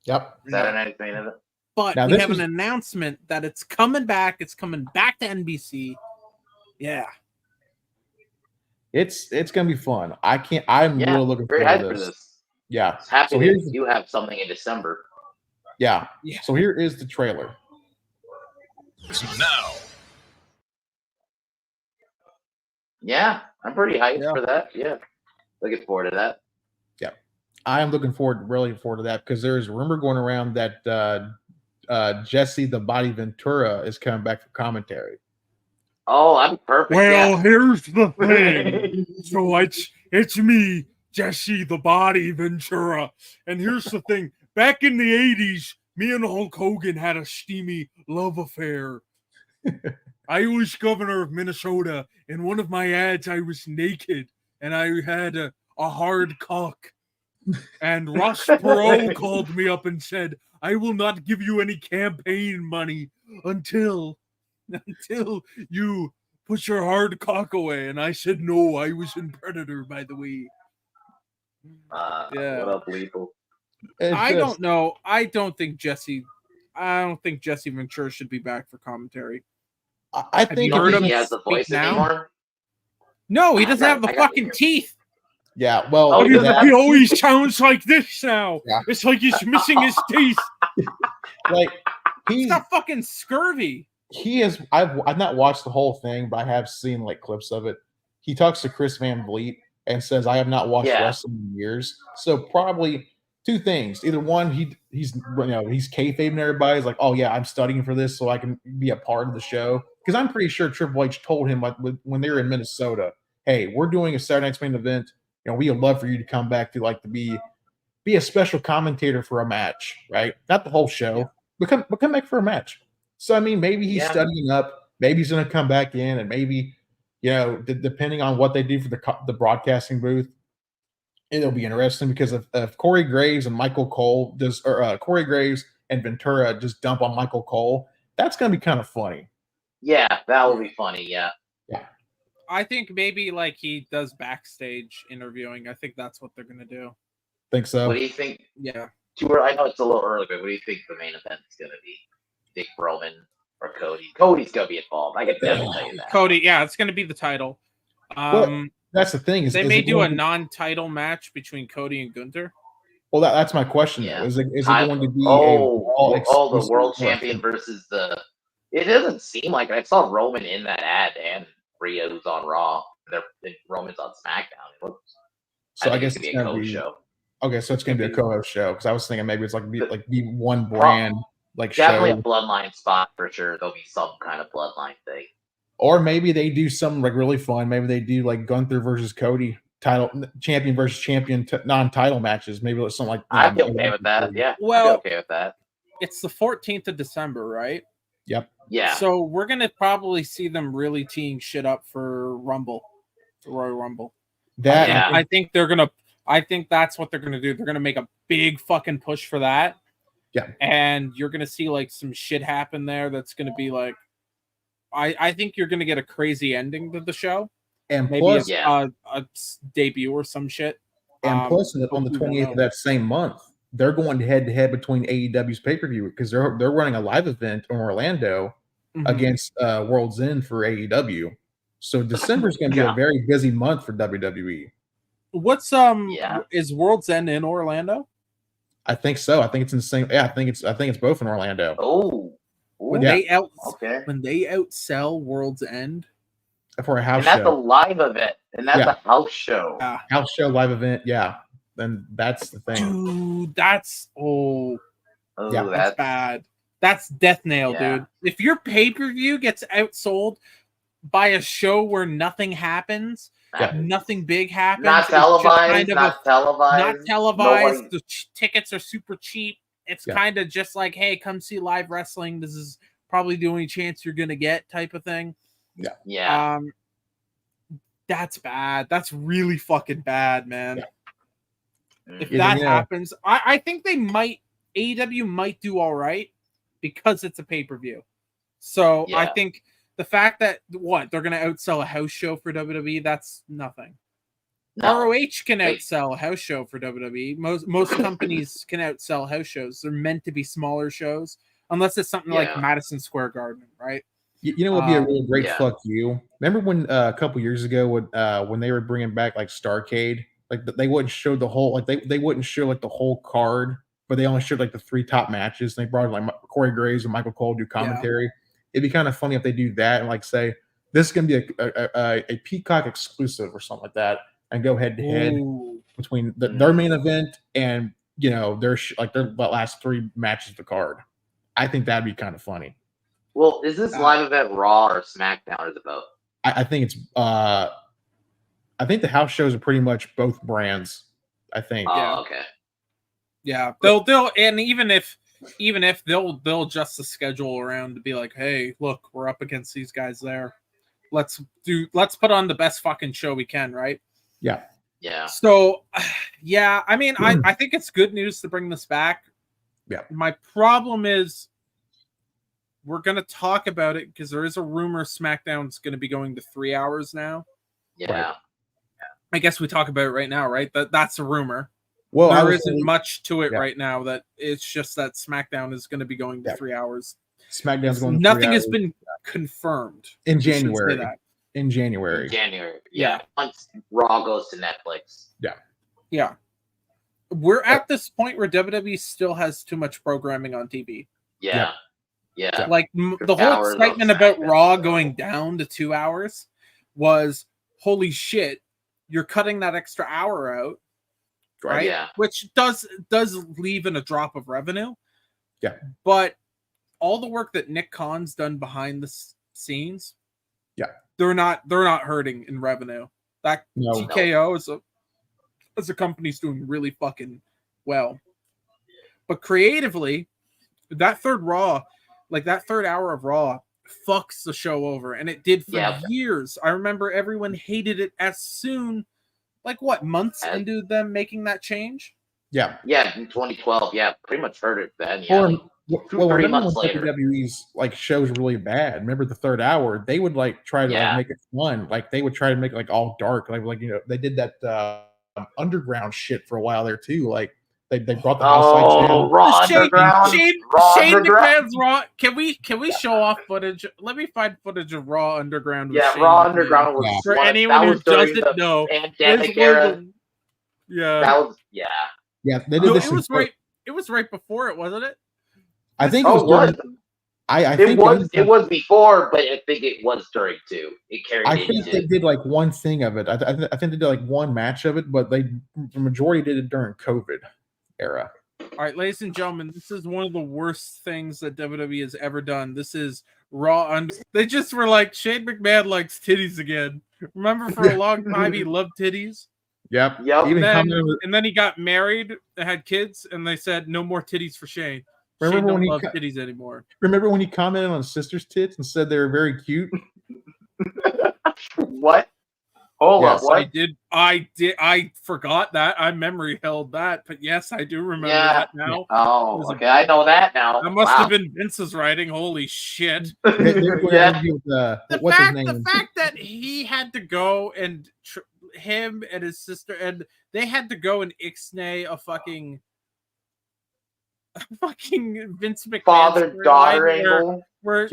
Yep. Saturday night's main event. But we have an announcement that it's coming back. It's coming back to NBC. Yeah. It's gonna be fun. I'm really looking forward to this. Yeah. Happy that you have something in December. Yeah. So here is the trailer. So now. Yeah, I'm pretty hyped for that. Yeah. Looking forward to that. Yeah. I am looking forward to that because there's a rumor going around that Jesse the Body Ventura is coming back for commentary. Oh, I'm perfect. Well, here's the thing. So it's me, Jesse the Body Ventura. And here's the thing. Back in the 80s, me and Hulk Hogan had a steamy love affair. I was governor of Minnesota. In one of my ads, I was naked. And I had a hard cock. And Ross Perot called me up and said, I will not give you any campaign money until you put your hard cock away. And I said, no, I was in Predator, by the way. What up, lethal? I don't know. I don't think Jesse Ventura should be back for commentary. I think he has the voice anymore. No, he doesn't have the fucking teeth. Yeah, well, he always sounds like this now. Yeah. It's like he's missing his teeth. Like he's got fucking scurvy. He is. I've not watched the whole thing, but I have seen like clips of it. He talks to Chris Van Vliet and says, "I have not watched wrestling in years." So probably two things: either one, he's kayfabing everybody. He's like, "Oh yeah, I'm studying for this so I can be a part of the show." Because I'm pretty sure Triple H told him when they were in Minnesota, "Hey, we're doing a Saturday Night's Main Event. We would love for you to come back to be a special commentator for a match, right? Not the whole show, but come back for a match." So I mean, maybe he's studying up. Maybe he's going to come back in, and maybe depending on what they do for the broadcasting booth, it'll be interesting because if Corey Graves and Michael Cole Corey Graves and Ventura just dump on Michael Cole, that's going to be kind of funny. Yeah, that will be funny. Yeah. I think maybe like he does backstage interviewing. I think that's what they're gonna do. Think so? What do you think? Yeah. I know it's a little early, but what do you think the main event is going to be? Think Roman or Cody? Cody's going to be involved. I can definitely tell you that. Cody, yeah, it's gonna be the title. Well, that's the thing. They may do a non-title match between Cody and Gunther. Well, that's my question. Yeah. Though. Is it going to be the world champion versus the? It doesn't seem like it. I saw Roman in that ad and Rio's on Raw. Roman's on SmackDown. It looks. So I guess it's gonna be a co-show. Okay, so it's gonna be a co-host show because I was thinking maybe it's be one brand like definitely show. A bloodline spot for sure. There'll be some kind of bloodline thing. Or maybe they do something like really fun. Maybe they do like Gunther versus Cody champion versus champion non-title matches. Maybe it's something like that. I'd be okay with that. Yeah. Well, I'd be okay with that. It's the 14th of December, right? Yep. Yeah. So we're gonna probably see them really teeing shit up for Rumble, for Royal Rumble. I think they're gonna. I think that's what they're gonna do. They're gonna make a big fucking push for that. Yeah. And you're gonna see like some shit happen there. That's gonna be like. I think you're gonna get a crazy ending to the show. And maybe plus, a debut or some shit. And plus, on the 28th of that same month, they're going head to head between AEW's pay-per-view because they're running a live event in Orlando against World's End for AEW. So December is going to be a very busy month for WWE. What's is World's End in Orlando? I think so. I think it's in the same. Yeah, I think it's both in Orlando. Oh, when they outsell World's End for a house show. And that's a live event, and that's a house show. House show live event, yeah. Then that's the thing. Dude, that's that's bad. That's death nail, dude. If your pay-per-view gets outsold by a show where nothing happens, nothing big happens, not televised. Not televised. The tickets are super cheap. It's kind of just like, hey, come see live wrestling. This is probably the only chance you're gonna get, type of thing. Yeah. That's bad. That's really fucking bad, man. If Yeah. that happens, I think AEW might do all right because it's a pay-per-view. So I think the fact that they're gonna outsell a house show for WWE, that's nothing. ROH can outsell a house show for WWE. Most companies can outsell house shows. They're meant to be smaller shows, unless it's something like Madison Square Garden, right? You know what would be a really great fuck you? Remember when a couple years ago when they were bringing back like Starrcade, like they wouldn't show the whole they wouldn't show like the whole card, but they only showed like the 3 top matches. And they brought like Corey Graves and Michael Cole do commentary. It'd be kind of funny if they do that and like say this is gonna be a Peacock exclusive or something like that, and go head to head between their main event and their last 3 matches of the card. I think that'd be kind of funny. Well, is this live event Raw or SmackDown, or is it both? I think it's I think the house shows are pretty much both brands. I think. Oh, okay. Yeah, they'll and even if they'll adjust the schedule around to be like, hey, look, we're up against these guys there. Let's put on the best fucking show we can, right? Yeah. Yeah. So, yeah, I mean, I think it's good news to bring this back. Yeah. My problem is we're going to talk about it because there is a rumor SmackDown's going to be going to 3 hours now. Yeah. Right. I guess we talk about it right now, right? That's a rumor. Well, there isn't much to it right now. That it's just that SmackDown is going to be going to 3 hours. SmackDown's going to 3 Nothing hours. has been confirmed. In January. In January. Yeah. Once Raw goes to Netflix. Yeah. Yeah. We're at this point where WWE still has too much programming on TV. Yeah. Yeah. Like the whole excitement about Raw going down to 2 hours was, holy shit, you're cutting that extra hour out. Right? Yeah. Which does leave in a drop of revenue. Yeah. But all the work that Nick Khan's done behind the scenes, they're not hurting in revenue. That TKO as a company's doing really fucking well. But creatively, that third hour of Raw fucks the show over, and it did for years. I remember everyone hated it as soon, months into them making that change. Yeah. Yeah, in 2012. Yeah, pretty much heard it then. Well, 3 remember months when later. WWE's like shows were really bad? Remember the third hour? They would like try to like, make it fun. Like they would try to make it like all dark. Like they did that underground shit for a while there too. Like they brought the house lights in. Raw Underground. Shane McMahon's Raw. Can we show off footage? Let me find footage of Raw Underground. With Shane Raw McMahon. Underground was For anyone who doesn't know. Pandemic era. Yeah. That was Yeah, they did this. It was right. It was right before it, wasn't it? I think it was. I think it was before, but I think it was during too. It carried. I think they did like one thing of it. I think they did like one match of it, but the majority did it during COVID era. All right, ladies and gentlemen, this is one of the worst things that WWE has ever done. This is Raw. They just were like, Shane McMahon likes titties again. Remember, for a long time he loved titties. Yep. And then he got married, had kids, and they said no more titties for Shane. Remember Shane when don't love titties anymore. Remember when he commented on Sister's tits and said they were very cute? What? Hold up, what? I forgot that. I memory held that, but yes, I do remember that now. Oh, okay, I know that now. That must have been Vince's writing. Holy shit! What's his name? The fact that he had to go and him and his sister and they had to go and ixnay a fucking Vince McMahon father-daughter angle. Where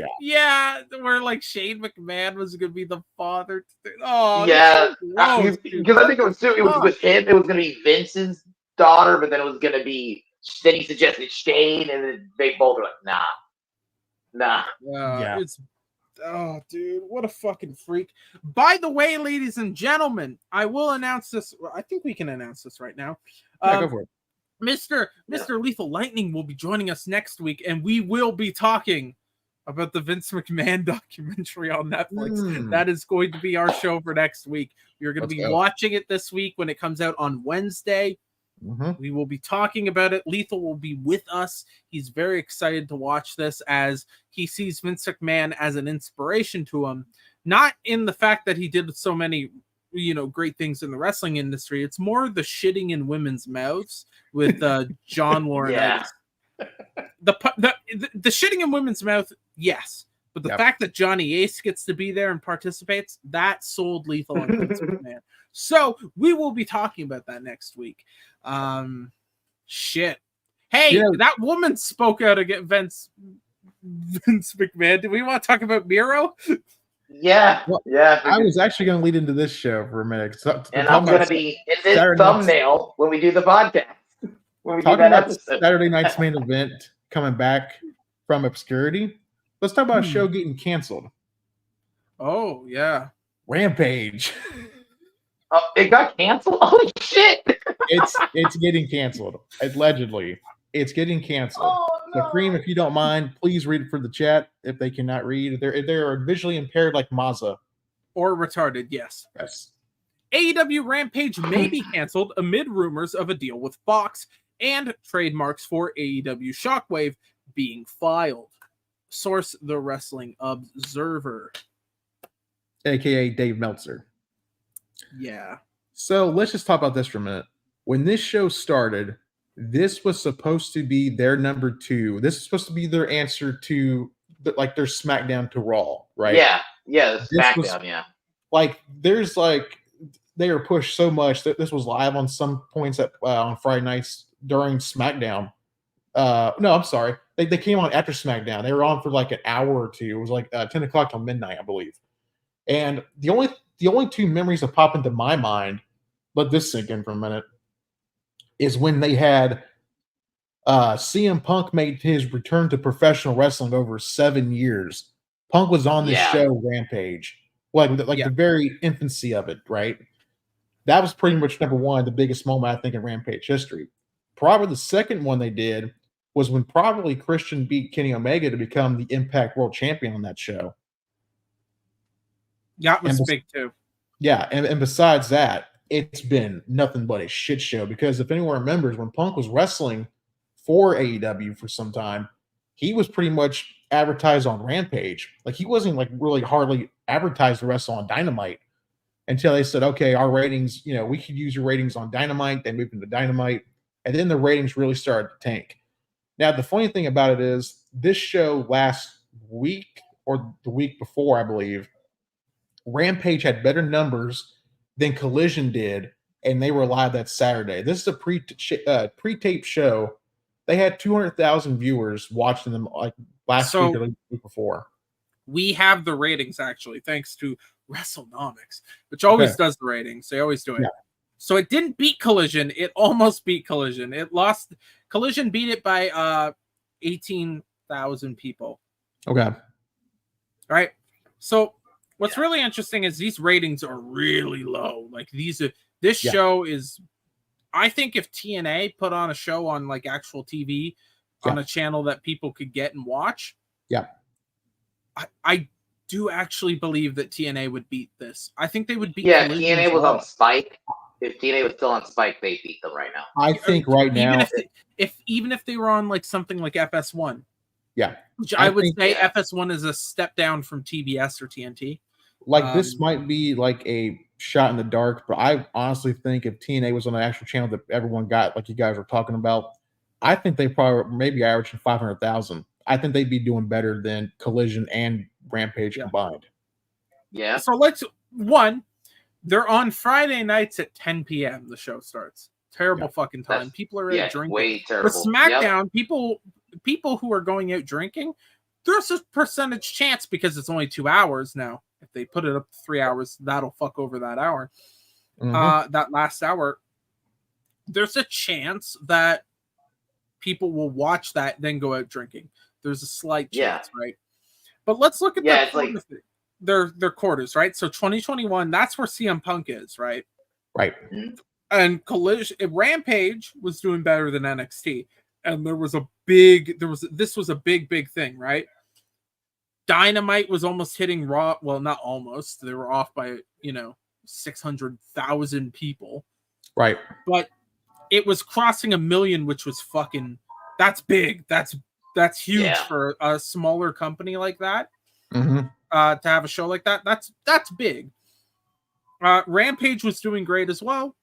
like Shane McMahon was gonna be the father. Oh yeah, because I think it was with him. It was gonna be Vince's daughter, but then it was gonna be. Then he suggested Shane, and then they both were like, nah. It's dude, what a fucking freak. By the way, ladies and gentlemen, I will announce this. I think we can announce this right now. Go for it. Mr. Lethal Lightning will be joining us next week, and we will be talking about the Vince McMahon documentary on Netflix. That is going to be our show for next week. We are going to be watching it this week when it comes out on Wednesday. We will be talking about it. Lethal will be with us. He's very excited to watch this as he sees Vince McMahon as an inspiration to him. Not in the fact that he did so many great things in the wrestling industry. It's more the shitting in women's mouths with John Laurinaitis. The shitting in women's mouth, yes. But the fact that Johnny Ace gets to be there and participates, that sold Lethal on Vince McMahon. So we will be talking about that next week. Shit. Hey, that woman spoke out against Vince McMahon. Do we want to talk about Miro? Yeah, I was actually going to lead into this show for a minute. And I'm going to be in this thumbnail when we do the podcast. When we do that episode. Saturday night's main event coming back from obscurity. Let's talk about a show getting canceled. Oh, yeah. Rampage. Oh, it got canceled? Holy shit. It's getting canceled. Allegedly. It's getting canceled. Oh, no. So, Cream, if you don't mind, please read it for the chat if they cannot read. If they're visually impaired like Mazza. Or retarded, yes. AEW Rampage may be canceled amid rumors of a deal with Fox and trademarks for AEW Shockwave being filed. Source: The Wrestling Observer. AKA Dave Meltzer. Yeah. So let's just talk about this for a minute. When this show started, this was supposed to be their number 2. This is supposed to be their answer to their SmackDown to Raw, right? Yeah, SmackDown, Like, there's they were pushed so much that this was live on some points on Friday nights during SmackDown. No, I'm sorry. They came on after SmackDown. They were on for like an hour or two. It was like 10 o'clock till midnight, I believe. And the only 2 memories that pop into my mind, let this sink in for a minute, is when they had CM Punk made his return to professional wrestling over 7 years. Punk was on this show, Rampage, the very infancy of it, right? That was pretty much number 1, the biggest moment I think in Rampage history. Probably the second one they did was when probably Christian beat Kenny Omega to become the Impact World Champion on that show. That was big too. Yeah, and besides that, it's been nothing but a shit show because if anyone remembers, when Punk was wrestling for AEW for some time, he was pretty much advertised on Rampage. Like, he wasn't really hardly advertised to wrestle on Dynamite until they said, okay, our ratings, we could use your ratings on Dynamite. They moved into Dynamite, and then the ratings really started to tank. Now, the funny thing about it is this show last week or the week before, I believe, Rampage had better numbers than Collision did, and they were live that Saturday. This is a pre-taped show. They had 200,000 viewers watching them like last week or the week before. We have the ratings, actually, thanks to WrestleNomics, which always does the ratings. They always do it. Yeah. So it didn't beat Collision. It almost beat Collision. It lost. Collision beat it by 18,000 people. Okay. All right. So what's really interesting is these ratings are really low. Like this show is, I think if TNA put on a show on like actual TV on a channel that people could get and watch. Yeah. I do actually believe that TNA would beat this. I think they would beat. Yeah, TNA was on Spike. If TNA was still on Spike, they beat them right now. I think right now, even if they were on like something like FS1. Yeah. Which I would say FS1 is a step down from TBS or TNT. Like this might be like a shot in the dark, but I honestly think if TNA was on the actual channel that everyone got, like you guys were talking about, I think they probably maybe averaging 500,000. I think they'd be doing better than Collision and Rampage combined. Yeah. So they're on Friday nights at 10 p.m. The show starts. Terrible fucking time. People are out drinking. Way terrible. For SmackDown, people who are going out drinking, there's a percentage chance because it's only 2 hours now. If they put it up to 3 hours, that'll fuck over that hour. That last hour, there's a chance that people will watch that, then go out drinking. There's a slight chance, right? But let's look at their quarters, right? So 2021, that's where CM Punk is, right? Right. And Rampage was doing better than NXT, and this was a big thing, right? Dynamite was almost hitting Raw. Well, not almost. They were off by 600,000 people, right? But it was crossing 1 million, which was fucking. That's big. That's huge for a smaller company like that. To have a show like that, that's big. Rampage was doing great as well.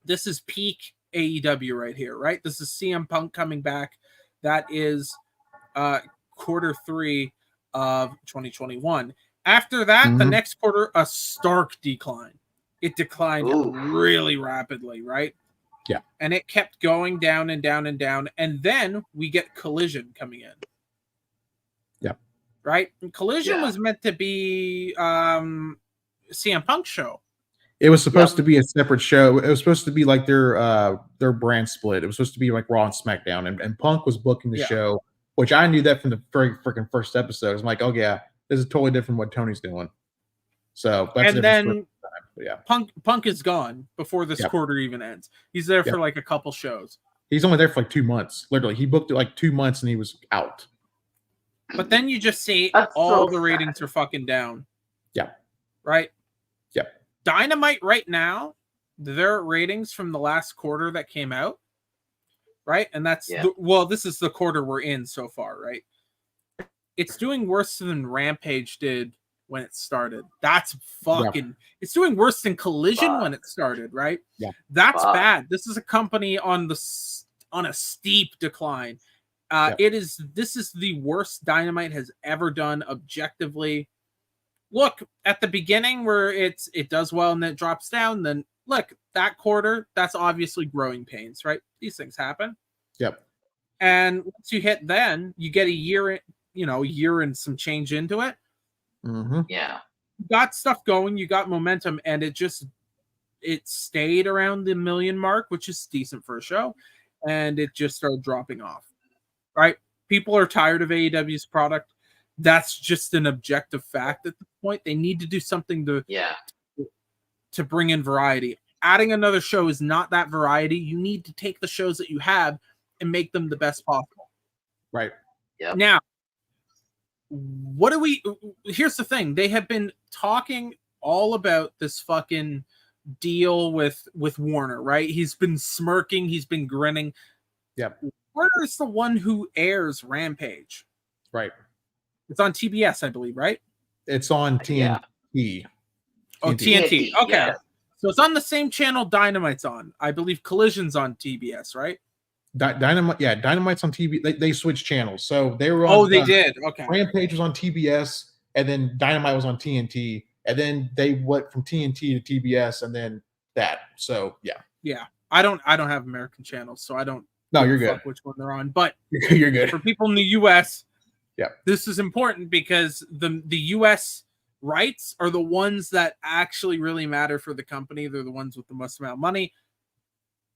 This is peak AEW right here, right? This is CM Punk coming back. That is Q3 of 2021. After that, the next quarter, a stark decline. It declined really rapidly, right? Yeah. And it kept going down and down and down. And then we get Collision coming in. Yeah. Right? And Collision was meant to be CM Punk's show. It was supposed to be a separate show. It was supposed to be like their brand split. It was supposed to be like Raw and SmackDown. And Punk was booking the show, which I knew that from the very freaking first episode. I'm like, oh yeah, this is totally different what Tony's doing. So that's and then Punk is gone before this quarter even ends. He's there for like a couple shows. He's only there for like 2 months. Literally, he booked it like 2 months and he was out. But then you just see the ratings are fucking down. Yeah. Right? Yeah. Dynamite right now, their ratings from the last quarter that came out, right? And that's this is the quarter we're in so far, right? It's doing worse than Rampage did when it started. That's fucking it's doing worse than Collision when it started, right? Yeah. That's bad. This is a company on a steep decline. This is the worst Dynamite has ever done objectively. Look, at the beginning where it does well and then it drops down, then look, that quarter, that's obviously growing pains, right? These things happen. Yep. And once you hit then, you get a year and some change into it. Yeah. You got stuff going, you got momentum, and it stayed around the 1 million mark, which is decent for a show, and it just started dropping off. Right? People are tired of AEW's product. That's just an objective fact at the point. They need to do something to bring in variety. Adding another show is not that variety. You need to take the shows that you have and make them the best possible. Right. Yeah. Now, here's the thing. They have been talking all about this fucking deal with Warner, right? He's been smirking, he's been grinning. Yep. Warner is the one who airs Rampage. Right. It's on TBS, I believe, right? It's on TNT. Oh, TNT. Okay. Yeah. So it's on the same channel Dynamite's on. I believe Collision's on TBS, right? Dynamite, yeah, Dynamite's on TV. They switched channels, so they were on. Oh, they did. Okay. Rampage was on TBS, and then Dynamite was on TNT, and then they went from TNT to TBS, and then that. So yeah. I don't have American channels, so I don't. No, you're good. Which one they're on, but you're good. For people in the U.S., yeah, this is important because the U.S. rights are the ones that actually really matter for the company. They're the ones with the most amount of money.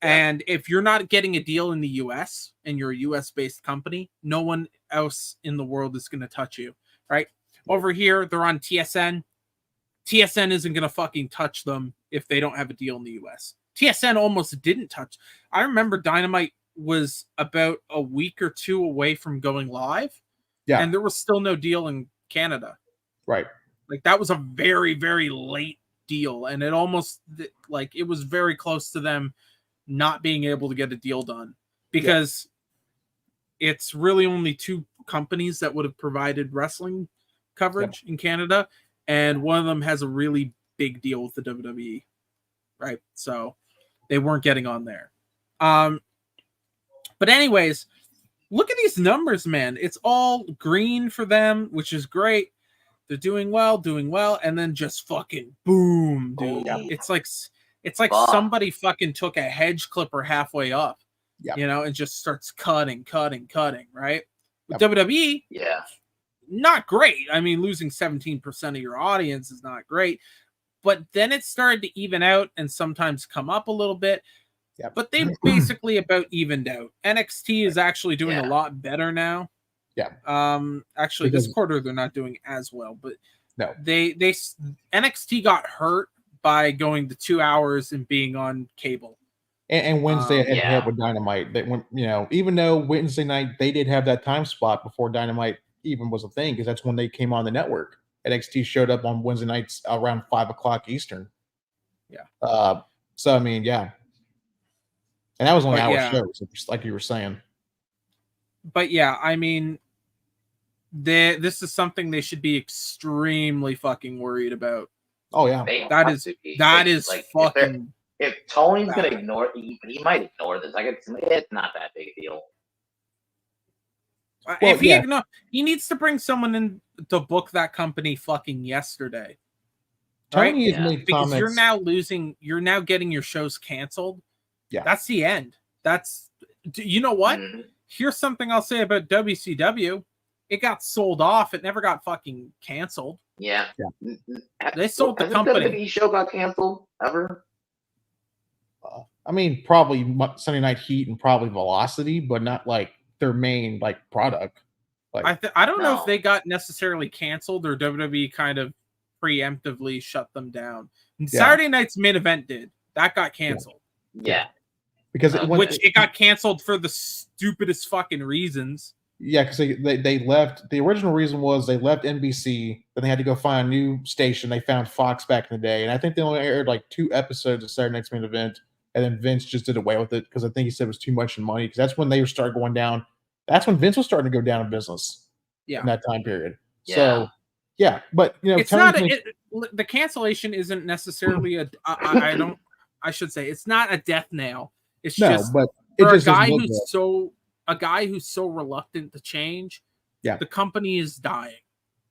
And if you're not getting a deal in the US and you're a US based company, no one else in the world is going to touch you, right? Over here, they're on TSN. TSN isn't going to fucking touch them if they don't have a deal in the US. TSN almost didn't touch. I remember Dynamite was about a week or two away from going live. Yeah. And there was still no deal in Canada. Right. Like that was a very, very late deal. And it almost like it was very close to them not being able to get a deal done because it's really only two companies that would have provided wrestling coverage in Canada. And one of them has a really big deal with the WWE. Right. So they weren't getting on there. But anyways, look at these numbers, man. It's all green for them, which is great. They're doing well. And then just fucking boom, dude. It's like somebody fucking took a hedge clipper halfway up, you know, and just starts cutting, right? With WWE, not great. I mean, losing 17% of your audience is not great, but then it started to even out and sometimes come up a little bit. But they basically about evened out. NXT is actually doing a lot better now. Actually, this quarter they're not doing as well, but no, they NXT got hurt by going to 2 hours and being on cable. And Wednesday head with Dynamite. That went, you know, even though Wednesday night they did have that time spot before Dynamite even was a thing, because that's when they came on the network. NXT showed up on Wednesday nights around 5:00 Eastern. So I mean, and that was only an hour show, so just like you were saying. But I mean, this is something they should be extremely fucking worried about. Oh yeah, that is like, fucking. If Tony's gonna ignore, he might ignore this. Like it's not that big a deal. If he needs to bring someone in to book that company fucking yesterday. Tony has made because comments. You're now getting your shows canceled. Yeah, that's the end. You know what? Here's something I'll say about WCW. It got sold off. It never got fucking canceled. Yeah. They sold the company. The WWE show got canceled ever? I mean, probably Sunday Night Heat and probably Velocity, but not like their main like product. Like I don't know if they got necessarily canceled or WWE kind of preemptively shut them down. And Saturday Night's Main Event did. That got canceled. Yeah. Because it got canceled for the stupidest fucking reasons. Yeah, because they left. The original reason was they left NBC, then they had to go find a new station. They found Fox back in the day, and I think they only aired like 2 episodes of Saturday Night's Main Event, and then Vince just did away with it because I think he said it was too much in money. Because that's when they started going down. That's when Vince was starting to go down in business. Yeah, in that time period. Yeah. So but you know, it's not the cancellation isn't necessarily I should say it's not a death nail. It's just but for a guy who's so reluctant to change. Yeah, the company is dying,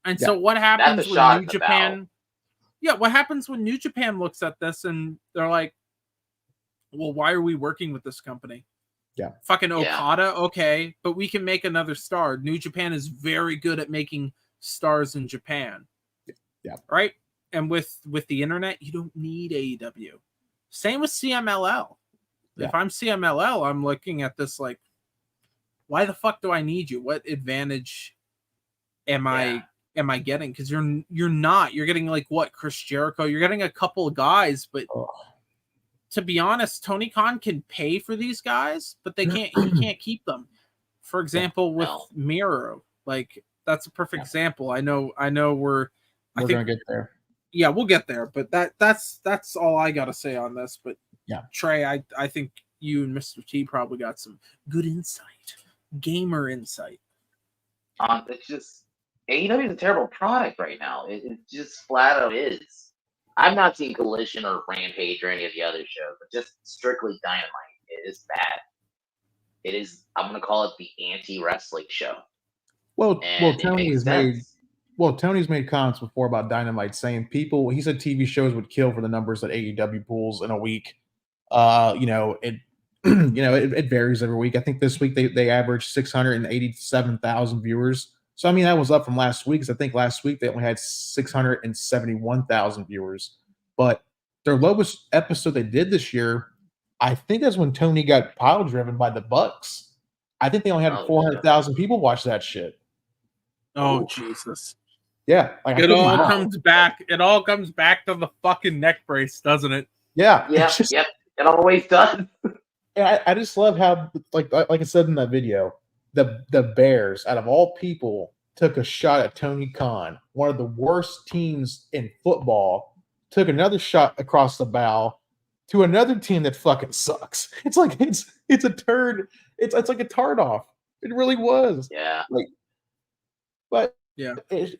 and so what happens when New Japan? Yeah, what happens when New Japan looks at this and they're like, "Well, why are we working with this company?" Yeah, fucking Okada, okay, but we can make another star. New Japan is very good at making stars in Japan. Yeah, right. And with the internet, you don't need AEW. Same with CMLL. Yeah. If I'm CMLL, I'm looking at this like, why the fuck do I need you? What advantage am I getting? Because you're getting like what, Chris Jericho? You're getting a couple of guys, but to be honest, Tony Khan can pay for these guys, but he can't keep them. For example, with Miro, like that's a perfect example. I know we're gonna get there. Yeah, we'll get there, but that's all I gotta say on this. But yeah, Trey, I think you and Mr. T probably got some good insight, gamer insight. It's just AEW is a terrible product right now. It just flat out is. I've not seen Collision or Rampage or any of the other shows, but just strictly Dynamite is bad. It is. I'm gonna call it the anti-wrestling show. Well, And Tony's made comments before about Dynamite, saying he said TV shows would kill for the numbers that AEW pulls in a week. It varies every week. I think this week they averaged 687,000 viewers. So I mean that was up from last week. Because I think last week they only had 671,000 viewers. But their lowest episode they did this year, I think that's when Tony got pile driven by the Bucks. I think they only had 400,000 people watch that shit. Oh Jesus! Yeah, it all comes back. It all comes back to the fucking neck brace, doesn't it? Yeah. Yep. It always does. Yeah, I just love how, like I said in that video, the Bears, out of all people, took a shot at Tony Khan, one of the worst teams in football, took another shot across the bow to another team that fucking sucks. It's like it's a turd. It's like a tart off. It really was. Yeah. But yeah,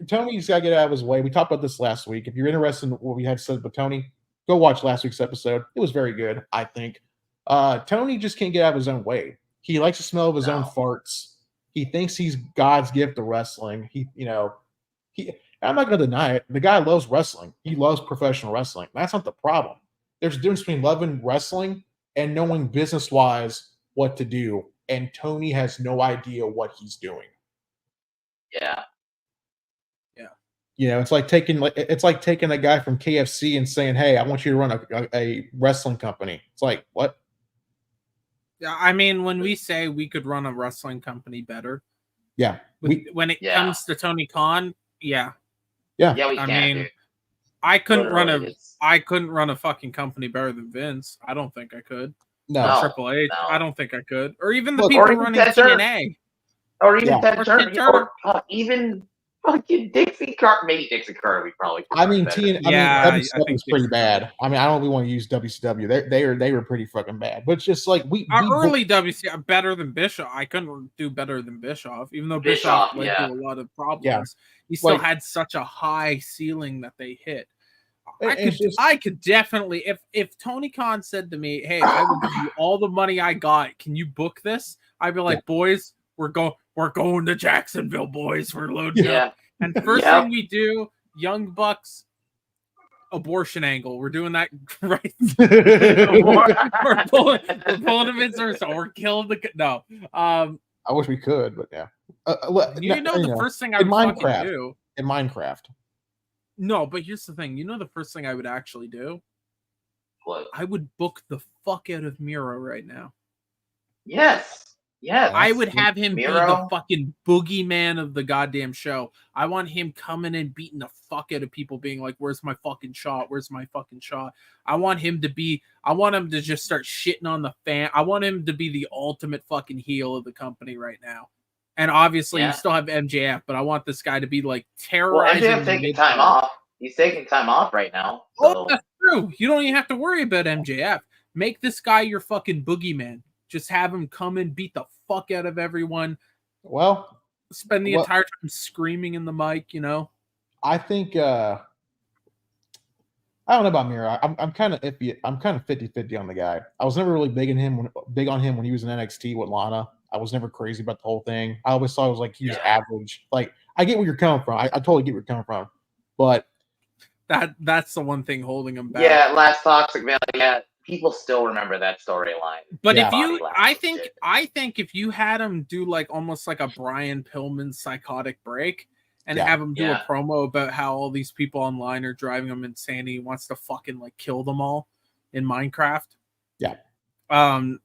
Tony's got to get out of his way. We talked about this last week. If you're interested in what we had said about Tony, go watch last week's episode. It was very good, I think. Tony just can't get out of his own way. He likes the smell of his own farts. He thinks he's God's gift to wrestling. I'm not going to deny it. The guy loves wrestling. He loves professional wrestling. That's not the problem. There's a difference between loving wrestling and knowing business-wise what to do. And Tony has no idea what he's doing. Yeah. It's like taking a guy from KFC and saying, "Hey, I want you to run a wrestling company." It's like, what? Yeah, I mean, when we say we could run a wrestling company better, when it comes to Tony Khan, yeah, we I mean, I couldn't run a fucking company better than Vince. I don't think I could. No, Triple H. No. I don't think I could. Or even the people running TNA. Or even Ted Turner. Or even fucking Dixie Carter. Maybe Dixie Carter we probably. I mean, WCW is pretty bad. I mean, I don't really want to use WCW. They were pretty fucking bad. But it's just like early WCW better than Bischoff. I couldn't do better than Bischoff, even though Bischoff led to a lot of problems. Yeah. He still had such a high ceiling that they hit. I could definitely, if Tony Khan said to me, "Hey, I will give you all the money I got. Can you book this?" I'd be like, "Boys, we're going to Jacksonville, boys. We're loading up." And first thing we do, Young Bucks abortion angle. We're doing that right. we're pulling him in, so we're killing the no. I wish we could, but yeah. The first thing I would fucking do in Minecraft. No, but here's the thing. The first thing I would actually do? What? I would book the fuck out of Miro right now. Yes. I would have him be the fucking boogeyman of the goddamn show. I want him coming and beating the fuck out of people, being like, "Where's my fucking shot? Where's my fucking shot?" I want him to just start shitting on the fan. I want him to be the ultimate fucking heel of the company right now. And obviously, you still have MJF, but I want this guy to be like terrorizing. Well, MJF's taking time off. He's taking time off right now. So. Oh, that's true. You don't even have to worry about MJF. Make this guy your fucking boogeyman. Just have him come and beat the fuck out of everyone. Well, spend the entire time screaming in the mic. I think. I don't know about Miro. I'm kind of iffy. I'm kind of 50-50 on the guy. I was never really big on him when he was in NXT with Lana. I was never crazy about the whole thing. I always thought it was like he was average. Like, I get where you're coming from. I totally get where you're coming from. But that's the one thing holding him back. Yeah, last Toxic Valley. Yeah, people still remember that storyline. But I think if you had him do like almost like a Brian Pillman psychotic break and have him do a promo about how all these people online are driving him insane, he wants to fucking like kill them all in Minecraft. Yeah. And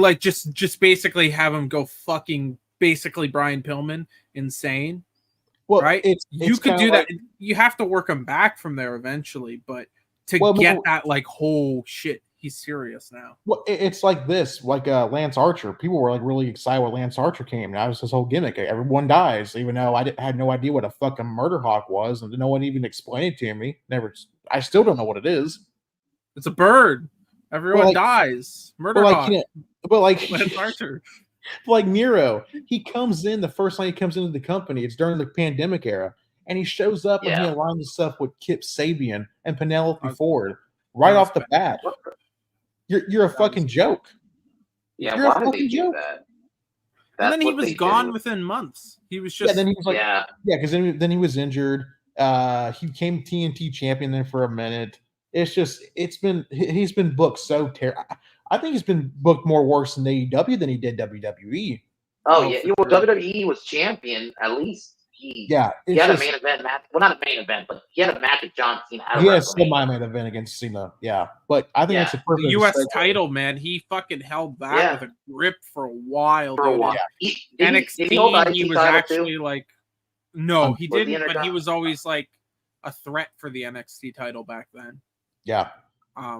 like just basically have him go fucking basically Brian Pillman insane. Well, right? You could do that. You have to work him back from there eventually, but get that like, oh shit, he's serious now. Well, it's like this, like Lance Archer. People were like really excited when Lance Archer came. That was his whole gimmick. Everyone dies, even though I had no idea what a fucking murder hawk was, and no one even explained it to me. I still don't know what it is. It's a bird. Everyone dies. Murder hawk. But like Lance Archer. Like Miro, he comes in the first time he comes into the company. It's during the pandemic era, and he shows up and he aligns himself with Kip Sabian and Penelope Ford right off the bat. You're a fucking joke. Yeah, You're a why did they fucking do joke. that? And then he what was they gone do. within months. He was just then he was like, Yeah. because then he was injured. He became TNT champion then for a minute. It's just he's been booked so terrible. I think he's been booked more worse in AEW than he did WWE. Oh yeah, well, WWE was champion. At least he had a main event match. Well, not a main event, but he had a match with John Cena. He had a semi-main event against Cena. Yeah, but I think that's a perfect the U.S. segue. title, man. He fucking held that with a grip for a while. For a while. NXT, did he hold the he IC was title actually too? like, no, he Was he didn't. But he Intercontinental? was always like a threat for the NXT title back then. Yeah. I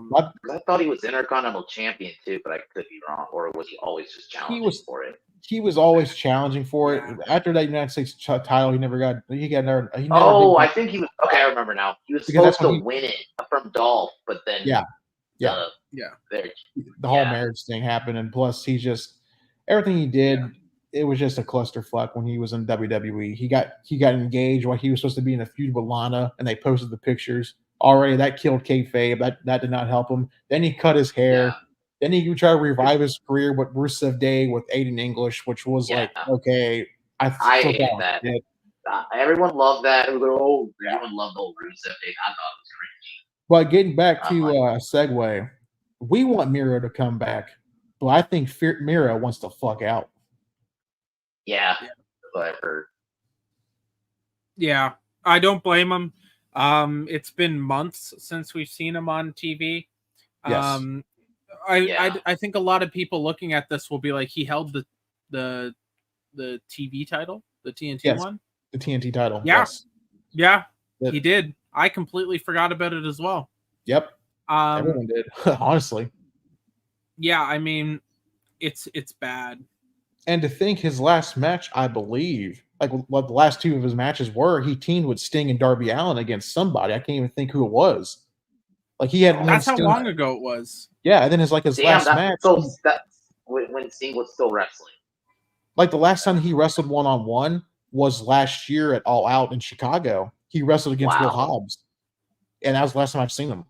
thought he was Intercontinental champion too, but I could be wrong. Or was he always just challenging for it? He was always challenging for it. After that United States title, he never got. He never. I think he was. Okay, I remember now. He was supposed to win it from Dolph, but then the whole marriage thing happened, and plus he just everything he did. It was just a clusterfuck when he was in WWE. He got engaged while he was supposed to be in a feud with Lana, and they posted the pictures. Already that killed kayfabe. That did not help him. Then he cut his hair. Yeah. Then he tried to revive his career with Rusev Day with Aiden English, which was like, okay, I hated that. Everyone loved that. It was like, everyone loved the old Rusev Day. I thought it was cringy. But getting back to a segue, we want Miro to come back, but I think Miro wants to fuck out. Yeah, what I've heard. Yeah, I don't blame him. It's been months since we've seen him on TV. Yes. I think a lot of people looking at this will be like, he held the TV title, the TNT one, the TNT title. Yeah, Yes. Yeah, he did. I completely forgot about it as well. Yep. Everyone did, honestly. Yeah, I mean, it's bad. And to think his last match, I believe, like what the last two of his matches were, he teamed with Sting and Darby Allin against somebody. I can't even think who it was. Like he had. That's how long ago it was. Yeah, and then his last match. That's when Sting was still wrestling. Like the last time he wrestled one-on-one was last year at All Out in Chicago. He wrestled against Will Hobbs, and that was the last time I've seen him.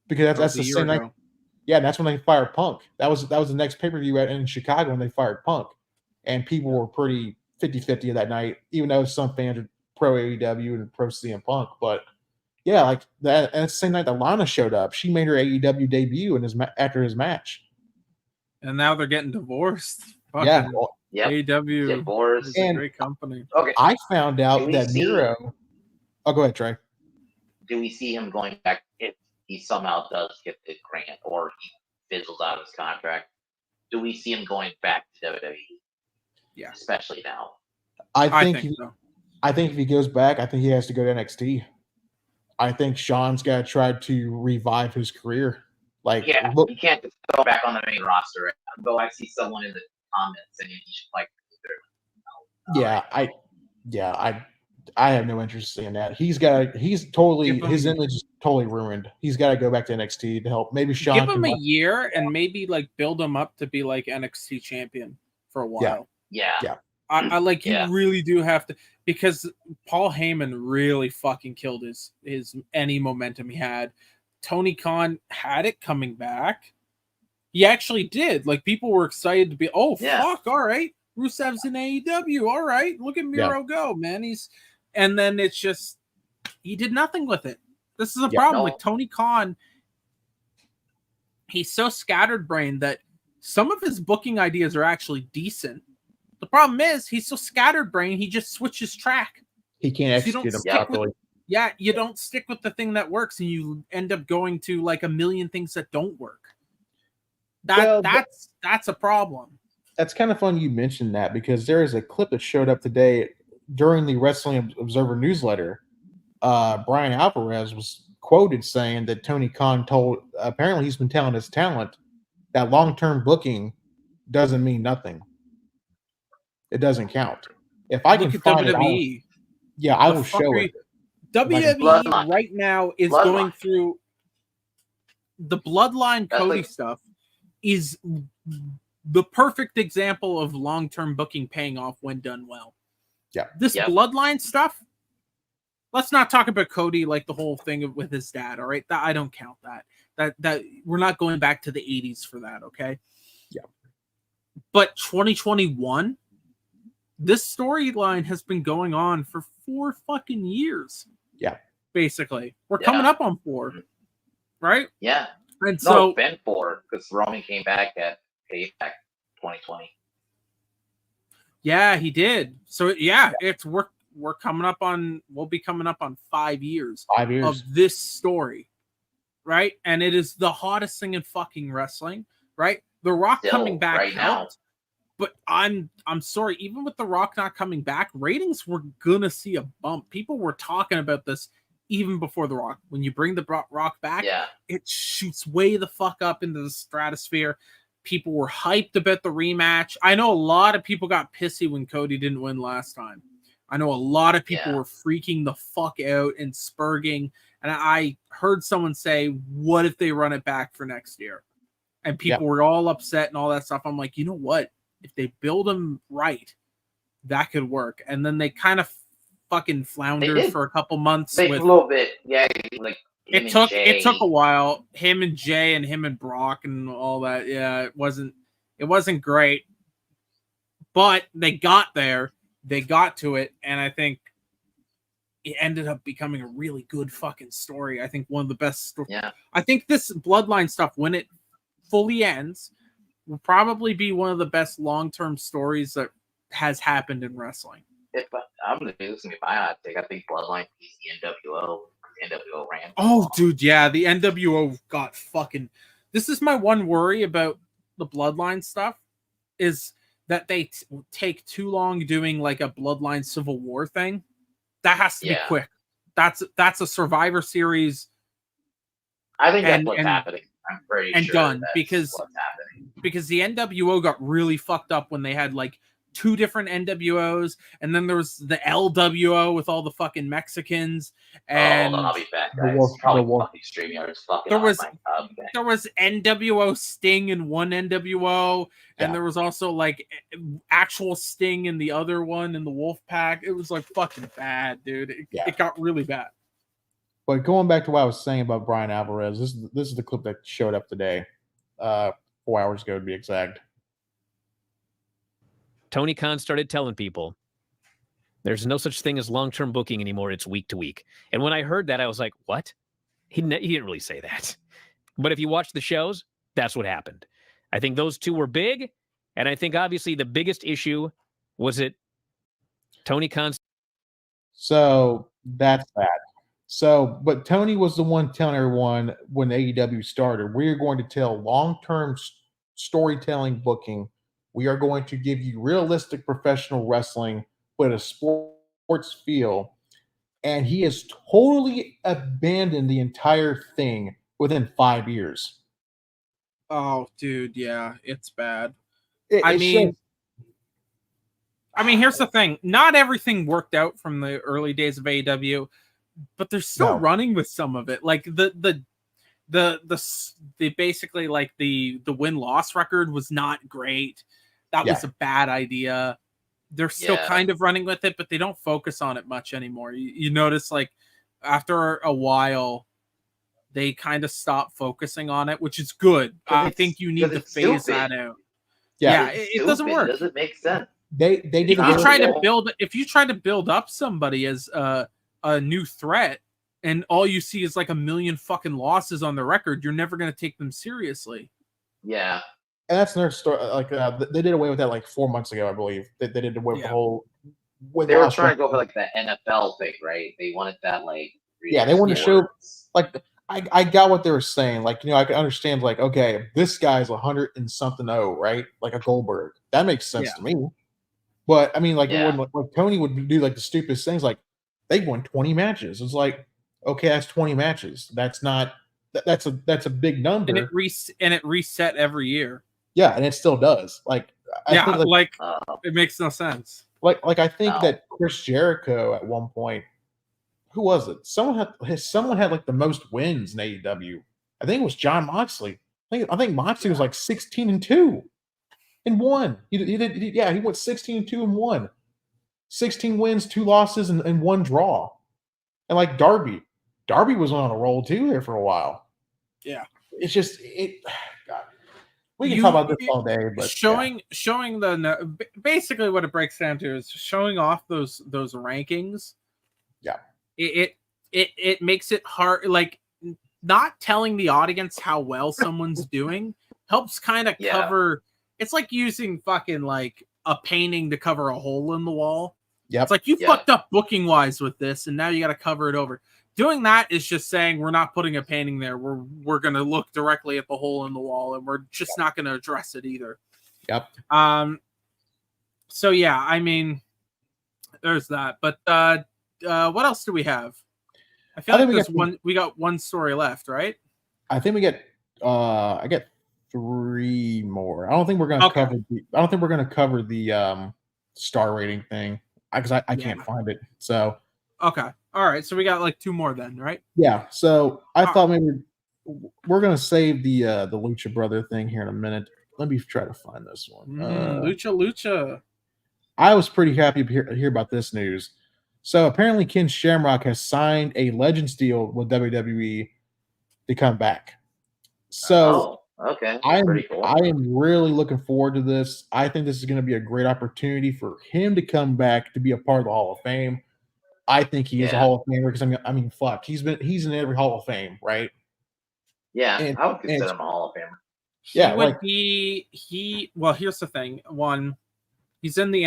Because that's the same night. Yeah, and that's when they fired Punk. That was the next pay-per-view in Chicago when they fired Punk. And people were pretty 50-50 that night, even though some fans are pro AEW and pro CM Punk. But yeah, like that. And it's the same night that Lana showed up. She made her AEW debut after his match. And now they're getting divorced. Yeah. AEW divorced. is a great company. Okay. I found out that Miro. Oh, go ahead, Trey. Do we see him going back if he somehow does get the grant or he fizzles out of his contract? Do we see him going back to WWE? Yeah, especially now. I think so. I think if he goes back, I think he has to go to NXT. I think Sean's got to try to revive his career. Like, yeah, he can't just go back on the main roster. Though I see someone in the comments saying he should like. I have no interest in that. His image is totally ruined. He's got to go back to NXT to help. Maybe Sean give him a year and maybe like build him up to be like NXT champion for a while. Yeah. I like you really do have to, because Paul Heyman really fucking killed his any momentum he had. Tony Khan had it coming back. He actually did. Like people were excited to be, fuck, all right. Rusev's in AEW. All right. Look at Miro go, man. And then it's just he did nothing with it. This is a problem. Like Tony Khan, he's so scatterbrained that some of his booking ideas are actually decent. The problem is he's so scatterbrained, he just switches track. He can't execute them properly. You don't stick with the thing that works, and you end up going to like a million things that don't work. That's a problem. That's kind of fun you mentioned that, because there is a clip that showed up today during the Wrestling Observer newsletter. Brian Alvarez was quoted saying that Tony Khan apparently he's been telling his talent that long-term booking doesn't mean nothing. It doesn't count. If I can find WWE, I will show it. WWE right now is going through the Bloodline Cody stuff is the perfect example of long-term booking paying off when done well. Yeah. This Bloodline stuff, let's not talk about Cody like the whole thing with his dad, all right? I don't count that. That we're not going back to the 80s for that, okay? Yeah. But 2021, this storyline has been going on for 4 fucking years. Yeah. Basically. We're coming up on 4. Right? Yeah. And No, so it's been 4 because Roman came back at Payback 2020. Yeah, he did. So yeah, we're coming up on we'll be coming up on 5 years. 5 years of this story. Right? And it is the hottest thing in fucking wrestling, right? The Rock Still, coming back right now. helped. But I'm sorry, even with The Rock not coming back, ratings were gonna see a bump. People were talking about this even before The Rock. When you bring the Rock back, it shoots way the fuck up into the stratosphere. People were hyped about the rematch. I know a lot of people got pissy when Cody didn't win last time. I know a lot of people were freaking the fuck out and spurging. And I heard someone say, what if they run it back for next year? And people were all upset and all that stuff. I'm like, you know what? If they build them right, that could work. And then they kind of fucking floundered for a couple months. A little bit, yeah. Like it took a while. Him and Jay and him and Brock and all that. Yeah, it wasn't great. But they got there. They got to it, and I think it ended up becoming a really good fucking story. I think one of the best stories. Yeah. I think this Bloodline stuff, when it fully ends, will probably be one of the best long-term stories that has happened in wrestling. I'm going to do this. If I had to take, I think Bloodline beats the NWO. NWO ran. Oh, dude, yeah. The NWO got fucking... This is my one worry about the Bloodline stuff, is that they take too long doing like a Bloodline Civil War thing. That has to be quick. That's a Survivor Series. I think that's what's happening. I'm pretty sure done that's because what's happening. Because the NWO got really fucked up when they had like 2 different NWOs, and then there was the LWO with all the fucking Mexicans. And I'll be back, guys. Probably fucking StreamYard is fucking there was NWO Sting in one NWO, and there was also like actual Sting in the other one in the Wolfpack. It was like fucking bad, dude. It got really bad. But going back to what I was saying about Brian Alvarez, this is the clip that showed up today, 4 hours ago to be exact. Tony Khan started telling people there's no such thing as long-term booking anymore. It's week to week. And when I heard that, I was like, what? He didn't really say that. But if you watch the shows, that's what happened. I think those two were big. And I think obviously the biggest issue was it Tony Khan. So that's that. So, but Tony was the one telling everyone when AEW started, we're going to tell long-term storytelling booking. We are going to give you realistic professional wrestling with a sports feel. And he has totally abandoned the entire thing within 5 years. Oh, dude, yeah, it's bad. I mean, here's the thing. Not everything worked out from the early days of AEW, but they're still running with some of it. Like the basically like the win-loss record was not great. That was a bad idea. They're still kind of running with it, but they don't focus on it much anymore. You notice, like, after a while, they kind of stop focusing on it, which is good. I think you need to phase that out. Yeah, it doesn't work. It doesn't make sense. They did. If you try to build up somebody as a new threat, and all you see is like 1 million fucking losses on the record, you're never going to take them seriously. Yeah. And that's another story. Like they did away with that like 4 months ago, I believe. They did away with the whole. They were trying to go for like the NFL thing, right? They wanted that like. They wanted to show like I got what they were saying. Like, you know, I can understand like, okay, this guy's 100 and something, right? Like a Goldberg. That makes sense to me. But I mean, like, when, like Tony would do like the stupidest things, like they won 20 matches. It's like, okay, that's 20 matches. That's not. That's a big number. And it reset every year. Yeah, and it still does. Like, I think it makes no sense. Like I think that Chris Jericho at one point, who was it? Someone had like the most wins in AEW. I think it was Jon Moxley. I think Moxley was like 16-2 and 1. He went 16-2 and 1. 16 wins, 2 losses, and 1 draw. And like Darby was on a roll too here for a while. Yeah, it's just God. We can talk about this all day, but showing basically what it breaks down to is showing off those rankings. Yeah, it makes it hard. Like, not telling the audience how well someone's doing helps kind of cover. It's like using fucking like a painting to cover a hole in the wall. Yep. It's like you fucked up booking wise with this, and now you got to cover it over. Doing that is just saying we're not putting a painting there. We're going to look directly at the hole in the wall, and we're just not going to address it either. Yep. So yeah, I mean, there's that. But what else do we have? I feel like there's one. We got one story left, right? I think we get. I get 3 more. I don't think we're going to cover. I don't think we're going to cover the star rating thing because I can't find it. So. Okay. All right. So we got like 2 more then, right? Yeah. So I thought maybe we're going to save the Lucha brother thing here in a minute. Let me try to find this one. Lucha. I was pretty happy to hear about this news. So apparently Ken Shamrock has signed a Legends deal with WWE to come back. So okay. I cool. am really looking forward to this. I think this is going to be a great opportunity for him to come back to be a part of the Hall of Fame. I think he is a Hall of Famer because I mean, fuck, he's in every Hall of Fame, right? Yeah, I would consider him a Hall of Famer. Yeah, he would be. Well, here's the thing. One, he's in the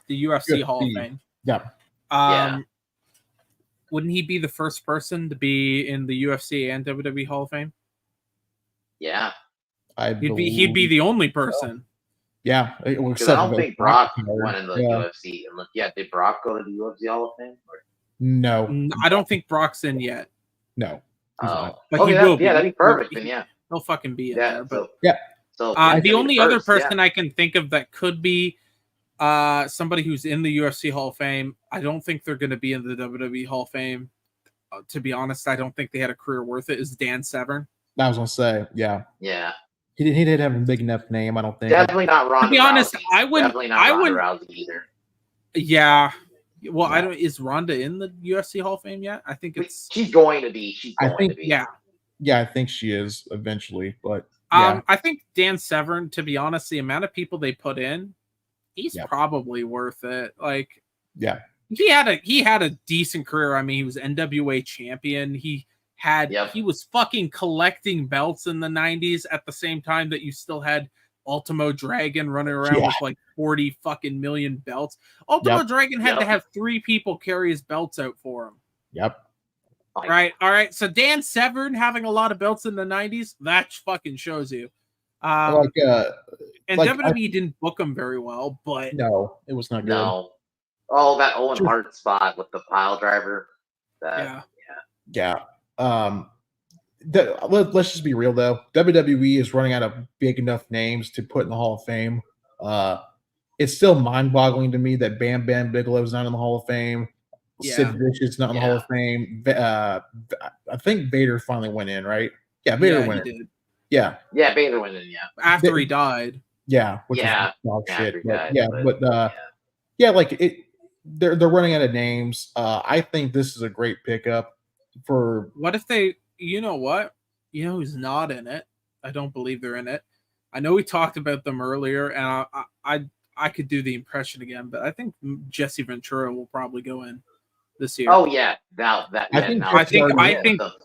UFC Hall of Fame. Yeah. Wouldn't he be the first person to be in the UFC and WWE Hall of Fame? Yeah, he'd be the only person. Yeah, because I don't think Brock went in the UFC. Did Brock go to the UFC Hall of Fame? No, I don't think Brock's in yet. No. But he will be. Yeah, that'd be perfect. Then he'll fucking be in there. But so the only other person I can think of that could be somebody who's in the UFC Hall of Fame. I don't think they're going to be in the WWE Hall of Fame. To be honest, I don't think they had a career worth it. Is Dan Severn? I was going to say, yeah. He didn't have a big enough name, I don't think. Definitely not Ronda. To be honest, Rousey. I wouldn't. Definitely not Ronda Rousey either. Yeah. Well, I don't. Is Ronda in the UFC Hall of Fame yet? I think it's. She's going to be. Yeah. Yeah, I think she is eventually, but yeah. I think Dan Severn. To be honest, the amount of people they put in, he's probably worth it. Like, he had a decent career. I mean, he was NWA champion. He was fucking collecting belts in the 90s at the same time that you still had Ultimo Dragon running around with like 40 fucking million belts. Ultimo Dragon had to have 3 people carry his belts out for him. Yep. Right. All right. So Dan Severn having a lot of belts in the 90s, that fucking shows you. And WWE didn't book him very well, but no, it was not good. No. Oh, that Owen Hart spot with the pile driver. Yeah. Let's just be real though. WWE is running out of big enough names to put in the Hall of Fame. It's still mind-boggling to me that Bam Bam Bigelow's not in the Hall of Fame. Sid Vicious not in the Hall of Fame. I think Vader finally went in, right? Yeah, Vader went in. Yeah, Vader went in. Yeah, after he died. Yeah, which is dog shit. Like it. They're running out of names. I think this is a great pickup for. What if they? You know what? You know who's not in it? I don't believe they're in it. I know we talked about them earlier, and I could do the impression again, but I think Jesse Ventura will probably go in this year. Oh yeah, I think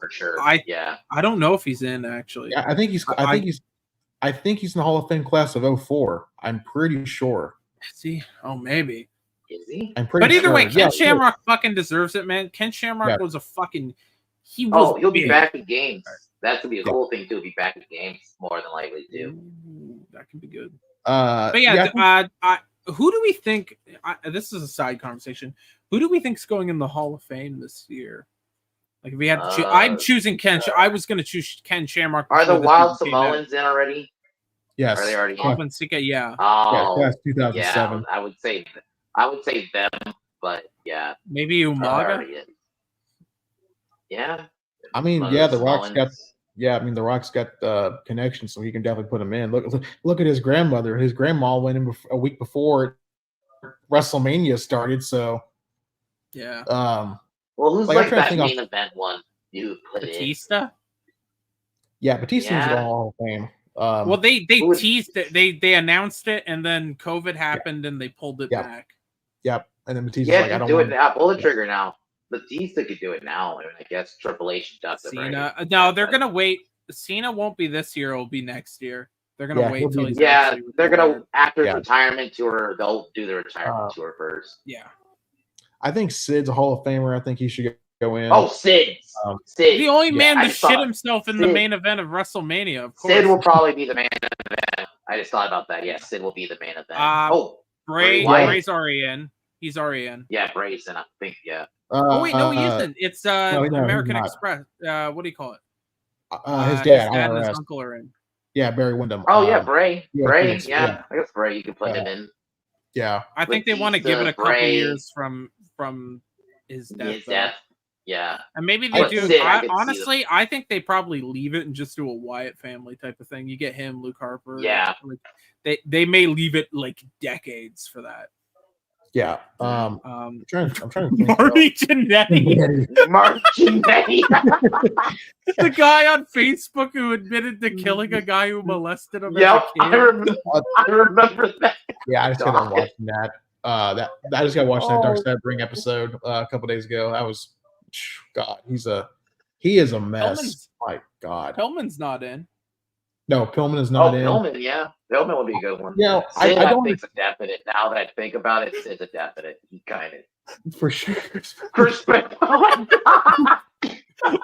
for sure. I don't know if he's in actually. Yeah, I think he's in the Hall of Fame class of 2004. I'm pretty sure. Is he? Oh, maybe. Is he? I'm pretty. But either sure. way, Ken Shamrock fucking deserves it, man. Ken Shamrock was a fucking. He'll be back in games. That could be a cool thing too. Be back in games more than likely too. That could be good. But who do we think? This is a side conversation. Who do we think's going in the Hall of Fame this year? Like if we had to choose, I'm choosing Ken. I was going to choose Ken Shamrock. Are the Wild Samoans in already? Yes. Are they already in? Yeah. Oh, that's 2007. Yeah, I would say them, but yeah. Maybe Umaga. Yeah. I mean, The Rock's got. Yeah, I mean, The Rock's got connection, so he can definitely put him in. Look at his grandmother. His grandma went in a week before WrestleMania started. So, yeah. Well, who's like that main event one you put Batista? in? Yeah, Batista's in the Hall of Fame. Well, they teased it. They announced it, and then COVID happened, and they pulled it back. Yep. And then Batista's Yeah, like, I don't do want it now. Pull the trigger now. Batista could do it now. I mean, I guess Triple H does it. Cena. Right? No, they're gonna wait. Cena won't be this year. It'll be next year. They're gonna wait till he's they're gonna after his retirement tour. They'll do the retirement tour first. Yeah. I think Sid's a Hall of Famer. I think he should go in. Oh, Sid. Sid. The only man I to shit himself in the main event of WrestleMania. Of course. Sid will probably be the main event. I just thought about that. Yeah, Sid will be the main event. Bray's already in. He's already in. Yeah, Bray's in. I think. Yeah. Oh wait, no, he isn't. It's no, American Express. What do you call it? His dad and his uncle are in. Yeah, Barry Windham. Oh yeah, Bray. Bray. Yeah. Yeah, I guess Bray. You can put him in. Yeah. I think they want to give it a couple years from his death. Yeah. And maybe they do. Honestly, I think they probably leave it and just do a Wyatt family type of thing. You get him, Luke Harper. Yeah. Like, they may leave it like decades for that. Yeah. I'm trying to think. Marty Jannetty. Marty Jannetty. The guy on Facebook who admitted to killing a guy who molested him. Yeah, as a kid. I remember that. Yeah, I just got done watching that. I just got to watch that Dark Side Ring episode a couple days ago. That was, God, he is a mess. My God, Pillman's not in. No, Pillman is not in. Pillman, yeah. Pillman would be a good one. Yeah, Sid, I don't think it's a definite. Now that I think about it, Sid's a definite. He kind of for sure.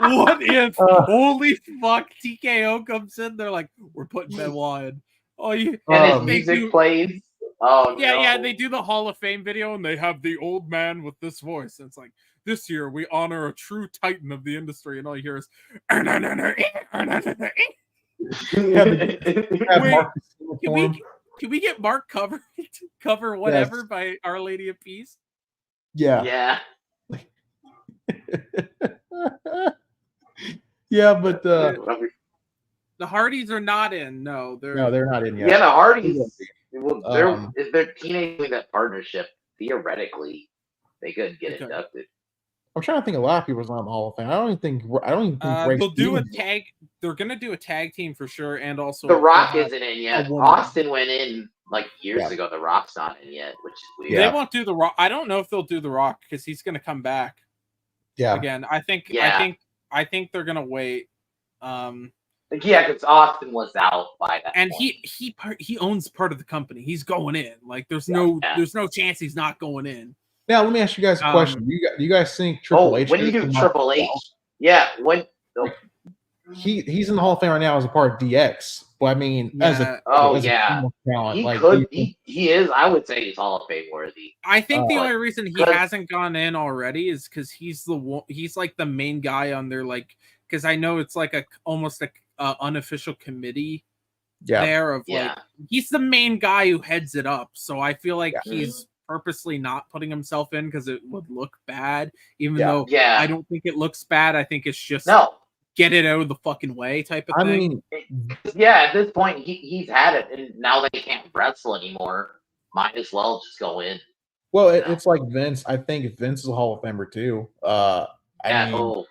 What if holy fuck TKO comes in? They're like, we're putting Benoit in. Oh, you and his music plays. Oh yeah, no. yeah. They do the Hall of Fame video, and they have the old man with this voice. And it's like, this year we honor a true titan of the industry, and all you hear is. Can we get Mark cover whatever by Our Lady of Peace? Yeah. Yeah. Yeah, but the Hardys are not in. No, they're not in yet. Yeah, the Hardys. They're teenaging that partnership. Theoretically, they could get inducted. I'm trying to think. A lot of people's not in the Hall of Fame. I don't even think. They'll do a tag. They're gonna do a tag team for sure, and also The Rock isn't in yet. Austin went in like years ago. The Rock's not in yet, which is weird. They won't do the Rock. I don't know if they'll do the Rock because he's gonna come back. Yeah. Again, I think they're gonna wait. Yeah, because Austin was out by that. And point. he owns part of the company. He's going in. Like there's no chance he's not going in. Now let me ask you guys a question. Do you guys think Triple H? When do you do Triple H? Yeah, when he's in the Hall of Fame right now as a part of DX. But I mean, as a talent, he is. I would say he's Hall of Fame worthy. I think the only reason he hasn't gone in already is because he's like the main guy on their because I know it's like almost unofficial committee there of he's the main guy who heads it up. So I feel like he's purposely not putting himself in because it would look bad, even though I don't think it looks bad. I think it's just get it out of the fucking way type of thing. I mean, at this point he's had it, and now they can't wrestle anymore. Might as well just go in. Well, it's like Vince. I think Vince is a Hall of Famer too.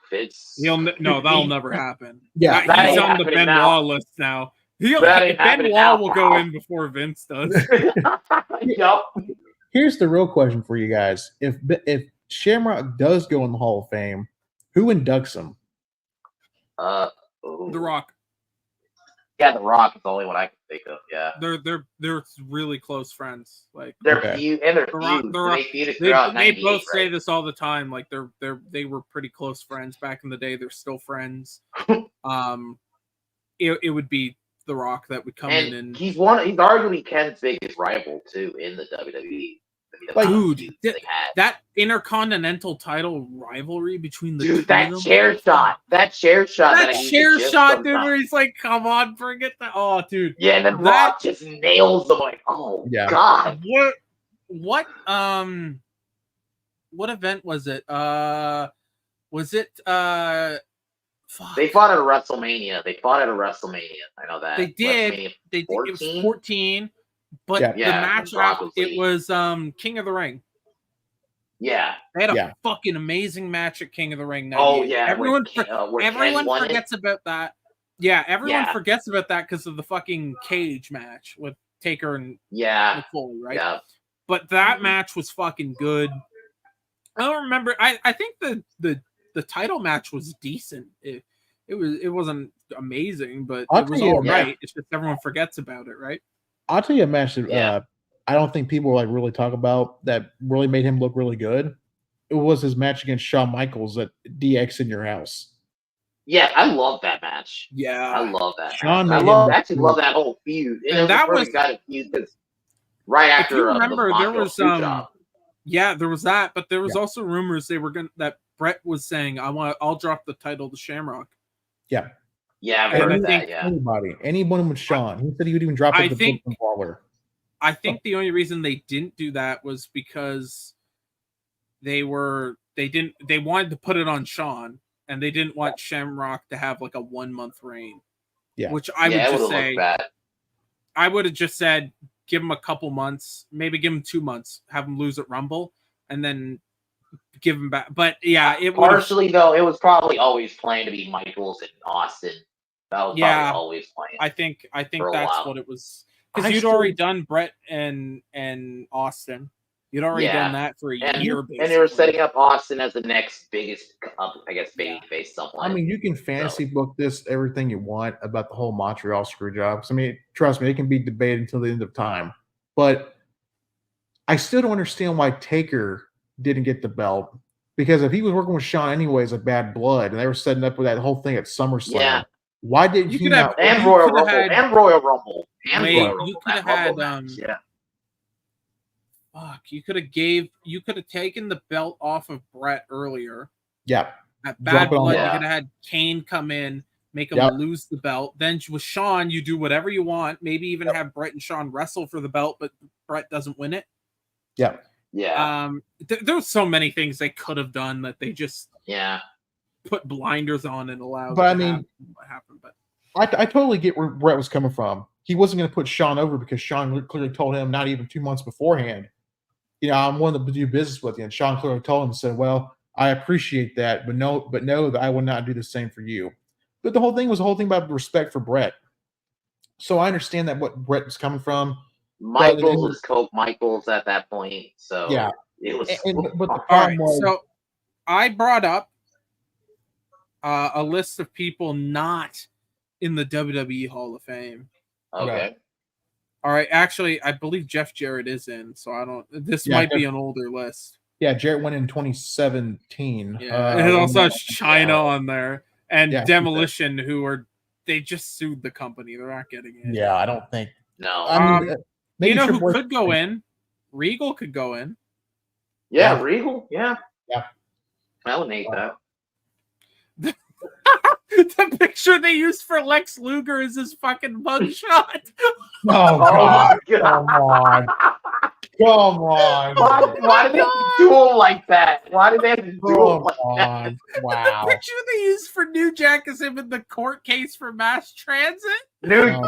Vince. That'll never happen. Yeah, he's on the Benoit list now. Benoit will go in before Vince does. Here's the real question for you guys: If Shamrock does go in the Hall of Fame, who inducts him? The Rock. Yeah, The Rock is the only one I can think of. Yeah, they're really close friends. Like they're feud. They both say this all the time. Like they were pretty close friends back in the day. They're still friends. It would be The Rock that would come in, and he's arguably Ken's biggest rival too in the WWE. Dude, that intercontinental title rivalry between the two that chair shot, dude, where he's like, "Come on, bring it!" Dude, yeah, and then Rock just nails them. Like, oh god, what event was it? They fought at a WrestleMania. I know that they did. It was 14. But the match it was King of the Ring. Yeah. They had a fucking amazing match at King of the Ring. Oh yeah. Everyone forgets about that. Yeah, everyone forgets about that because of the fucking cage match with Taker and Mick Foley, right? Yeah. But that match was fucking good. I don't remember. I think the title match was decent. It wasn't amazing, but it was all right. It's just everyone forgets about it, right? I'll tell you a match that I don't think people like really talk about that really made him look really good. It was his match against Shawn Michaels at DX in Your House. Yeah, I love that match. Yeah, I love that. Shawn I love that whole feud. And that was got a feud because right after if you remember, there was job. Yeah, there was that, but there was also rumors that Brett was saying, I'll drop the title to Shamrock. Yeah. Yeah, I've heard that, anyone with Shawn. He said he would even drop it to the Brawler. I think the only reason they didn't do that was because they wanted to put it on Shawn, and they didn't want Shamrock to have like a 1 month reign. Yeah. Which I would just say I would have just said give him a couple months, maybe give him 2 months, have him lose at Rumble, and then give him back. But yeah, it though, it was probably always planned to be Michaels and Austin. That was probably always planned. I think that's what it was. Because you'd already done Brett and Austin. You'd already done that for a year. And they were setting up Austin as the next biggest, I guess, babyface. Something. I mean, you can fantasy book this everything you want about the whole Montreal screw job. I mean, trust me, it can be debated until the end of time. But I still don't understand why Taker didn't get the belt. Because if he was working with Shawn anyways, at Bad Blood, and they were setting up with that whole thing at SummerSlam, why did you not? And Royal Rumble. You could have had fuck, you could have taken the belt off of Brett earlier. Yeah. At Bad Blood, you could have had Kane come in, make him lose the belt. Then with Shawn, you do whatever you want. Maybe even have Brett and Shawn wrestle for the belt, but Brett doesn't win it. Yeah. Yeah. There's so many things they could have done that they just put blinders on and allowed. But I mean, what happened? But I totally get where Brett was coming from. He wasn't going to put Shawn over because Shawn clearly told him not even 2 months beforehand, I'm willing to do business with you. And Shawn clearly told him and said, well, I appreciate that, but know that I will not do the same for you. But the whole thing was about respect for Brett. So I understand that what Brett was coming from. Michaels was Coke Michaels at that point. So it was. But the problem was, so I brought up a list of people not in the WWE Hall of Fame. Okay. All right. Actually, I believe Jeff Jarrett is in, so I don't. This might be an older list. Yeah, Jarrett went in 2017. Yeah, it also has China on there and Demolition, they just sued the company. They're not getting in. Yeah, I don't think. No. I mean, who could go in? Regal could go in. Yeah, Regal. Yeah. Yeah. I would hate that. The picture they used for Lex Luger is his fucking mugshot. Oh, God. Come on. Come on. Why did they do him like that? Why did they have to do him like that? Wow. The picture they used for New Jack is him in the court case for mass transit. New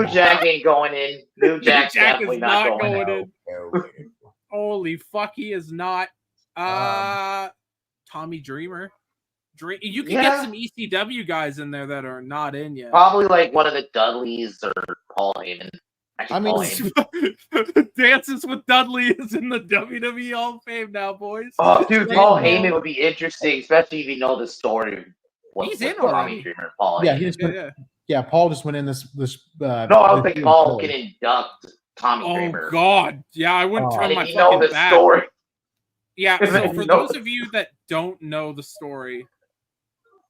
Jack ain't going in. New Jack's definitely is not going in. Holy fuck, he is not. Tommy Dreamer. You can get some ECW guys in there that are not in yet. Probably like one of the Dudleys or Paul Heyman. Dances with Dudley is in the WWE Hall of Fame now, boys. Oh, dude, Paul Heyman would be interesting, especially if you know the story. He's in Tommy Dreamer, Paul Heyman. Paul just went in this. No, I don't think Paul can induct Tommy Dreamer. Oh God, yeah, I wouldn't turn my fucking know the back. Story. Yeah, so for those of you that don't know the story,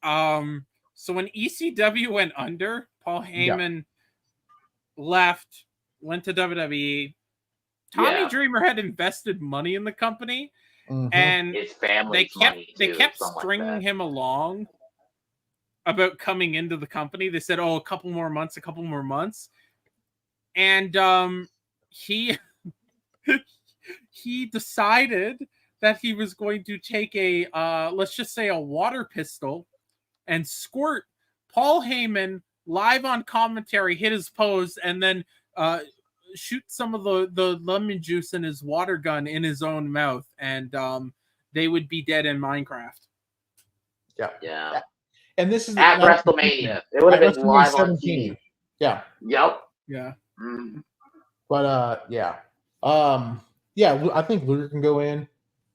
so when ECW went under, Paul Heyman left, went to WWE. Tommy Dreamer had invested money in the company, and his family. They kept stringing him along about coming into the company. They said, "Oh, a couple more months," and he decided that he was going to take a let's just say a water pistol and squirt Paul Heyman live on commentary, hit his pose, and then shoot some of the lemon juice in his water gun in his own mouth, and they would be dead in Minecraft. Yeah. And this is at WrestleMania. It would have been live on TV. Yeah. Yep. Yeah. But yeah. Yeah, I think Luger can go in.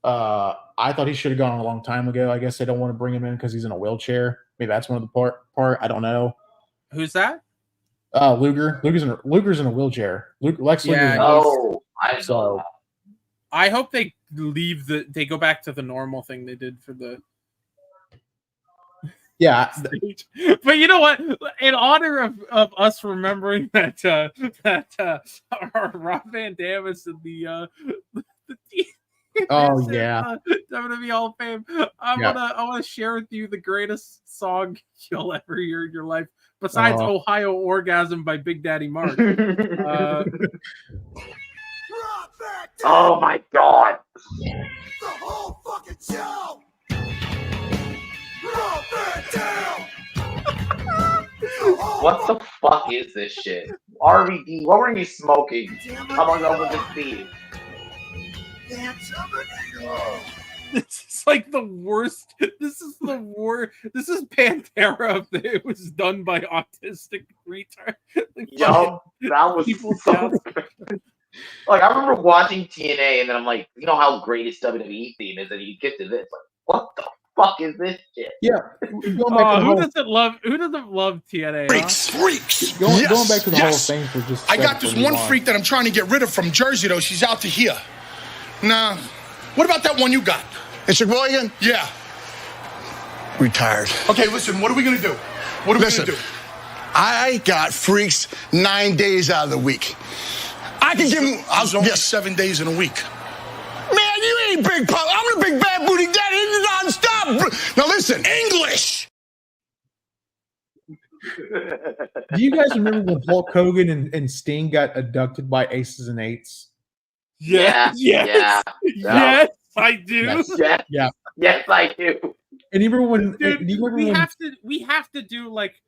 I thought he should have gone a long time ago. I guess they don't want to bring him in because he's in a wheelchair. Maybe that's one of the part. I don't know. Who's that? Luger. Luger's in a wheelchair. Lex Luger. Oh, I hope they they go back to the normal thing they did for the stage. But you know what? In honor of us remembering that our Rob Van Dam is in the WWE Hall of Fame. I want to share with you the greatest song you'll ever hear in your life, besides "Ohio Orgasm" by Big Daddy Mark. Oh my God! The whole fucking show. What the fuck is this shit? RVD, what were you smoking? Coming over the theme. This is like the worst. This is the worst. This is Pantera if it was done by autistic retard. Yo, that was so like, I remember watching TNA and then I'm like, you know how great his WWE theme is, and you get to this, like, what the fuck is this shit? Yeah. Who doesn't love TNA? Freaks. Going back to the Hall of Fame for just I got this one freak that I'm trying to get rid of from Jersey, though. She's out to here. Nah. What about that one you got? It's your boy again? Yeah. Retired. Okay, listen, what are we going to do? What are we going to do? I got freaks 9 days out of the week. I can give him... I was only 7 days in a week. Man, you ain't big pop. I'm the big bad booty daddy. It's nonstop. Now listen, English. Do you guys remember when Hulk Hogan and Sting got abducted by Aces and Eights? Yes, I do. Yes, I do. And you remember when? We have to do like,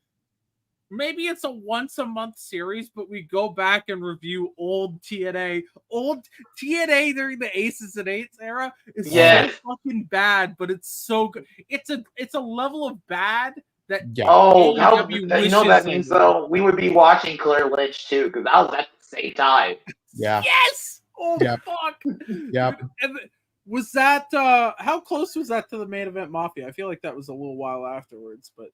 maybe it's a once a month series, but we go back and review old TNA. Old TNA during the Aces and Eights era is so fucking bad, but it's so good. It's a level of bad that you know that means though we would be watching Claire Lynch too, because that was at the same time. Yeah. Yes. Oh fuck. Yep. And was that how close was that to the main event Mafia? I feel like that was a little while afterwards, but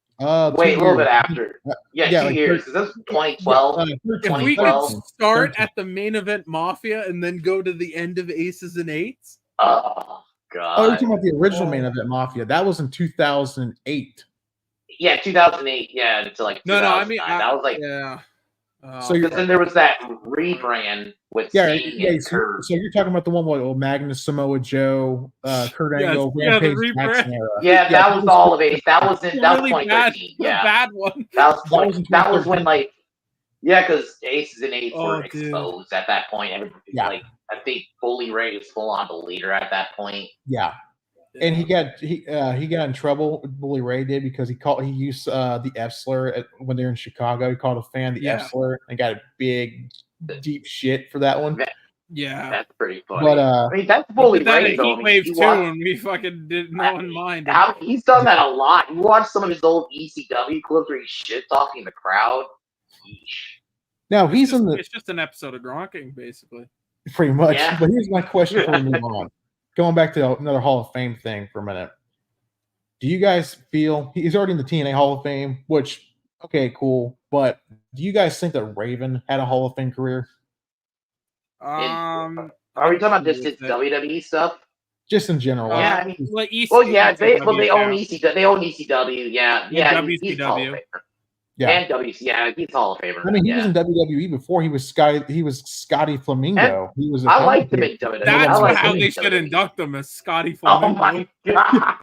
wait, a little bit after. 2 years. Is this 2012? If we could start at the main event Mafia and then go to the end of Aces and Eights. Oh God. Oh, you're talking about the original main event Mafia. That was in 2008. Yeah, 2008. Yeah, until like I mean that was like so then there was that rebrand with Sting and Kurt. So you're talking about the one with Magnus, Samoa Joe, Kurt Angle, Rampage, Jackson era. Yeah, that was all of it. That was 2013. Yeah, bad one. That was when like because Aces and Eights were exposed at that point. Everybody like I think Bully Ray was full on the leader at that point. Yeah. And he got in trouble. Bully Ray did because he used the F slur when they were in Chicago. He called a fan the F slur and got a big deep shit for that one. Yeah, that's pretty funny. But I mean, that's Bully Ray though. Heat Wave too, and we fucking did no one mind. He's done that a lot. You watch some of his old ECW clips where he's shit talking the crowd. Now it's just an episode of Gronking, basically. Pretty much. Yeah. But here's my question before we move on. Going back to another Hall of Fame thing for a minute. Do you guys feel he's already in the TNA Hall of Fame, which, okay, cool. But do you guys think that Raven had a Hall of Fame career? Are we talking about just his WWE stuff? Just in general. Yeah, I mean, they own ECW. They own ECW. Yeah. He's Hall of Famer. Yeah. And WC, he's Hall of Famer. I mean, he was in WWE before he was Scotty Flamingo. He was. I liked him in WWE. That's how they should induct him as Scotty Flamingo. Oh my God!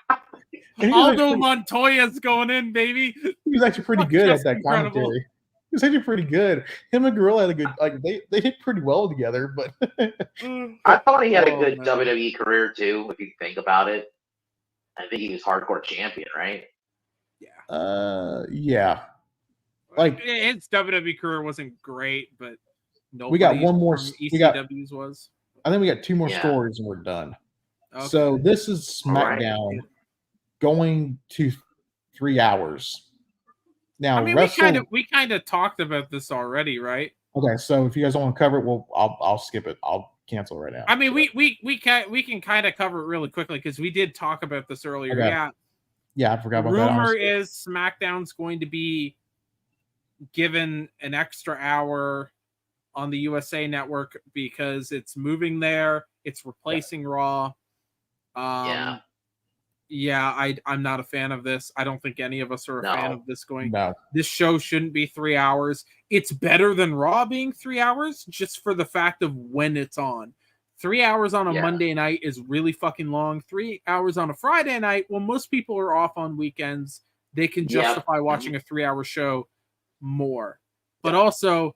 Aldo Montoya's going in, baby. He was actually pretty good at that commentary. He was actually pretty good. Him and Gorilla had a good they did pretty well together. But I thought he had a good WWE career too. If you think about it, I think he was hardcore champion, right? Yeah. Yeah. Like his WWE career wasn't great, but we got one more. ECW's was. I think we got two more stories and we're done. Okay. So this is SmackDown going to 3 hours. Now, I mean, we kind of talked about this already, right? Okay, so if you guys don't want to cover it, well, I'll skip it. I'll cancel right now. I mean, we can kind of cover it really quickly because we did talk about this earlier. Okay. Yeah, I forgot about that. Rumor is SmackDown's going to be given an extra hour on the USA Network because it's moving there. It's replacing Raw. I'm not a fan of this. I don't think any of us are a fan of this going. No. This show shouldn't be 3 hours. It's better than Raw being 3 hours just for the fact of when it's on. 3 hours on a Monday night is really fucking long. 3 hours on a Friday night, when most people are off on weekends, they can justify watching a 3-hour show more. But also,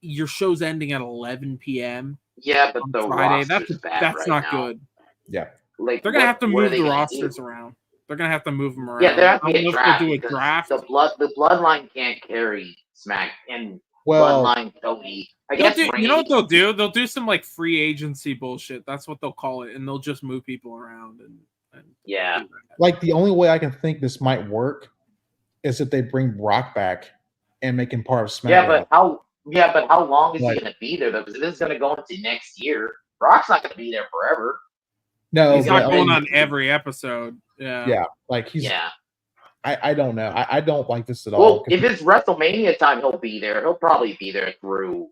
your show's ending at 11 p.m. Yeah, but the Friday. roster's bad That's right not now. good. Yeah. Like, they're gonna have to what move are the they gonna rosters do? around. They're gonna have to move them around. Yeah, there has to be a Unless draft. they'll do a because draft. The bloodline can't carry Smack and Well, bloodline Cody. I guess You know what they'll do? They'll do some like free agency bullshit. That's what they'll call it, and they'll just move people around. And yeah, like the only way I can think this might work is if they bring Brock back and make him part of SmackDown. but how long is he going to be there though? Because this is going to go into next year. Brock's not going to be there forever. No, he's not going on every episode. Yeah, like he's. Yeah. I don't know. I don't like this at Well, all. if it's WrestleMania time, he'll be there. He'll probably be there through,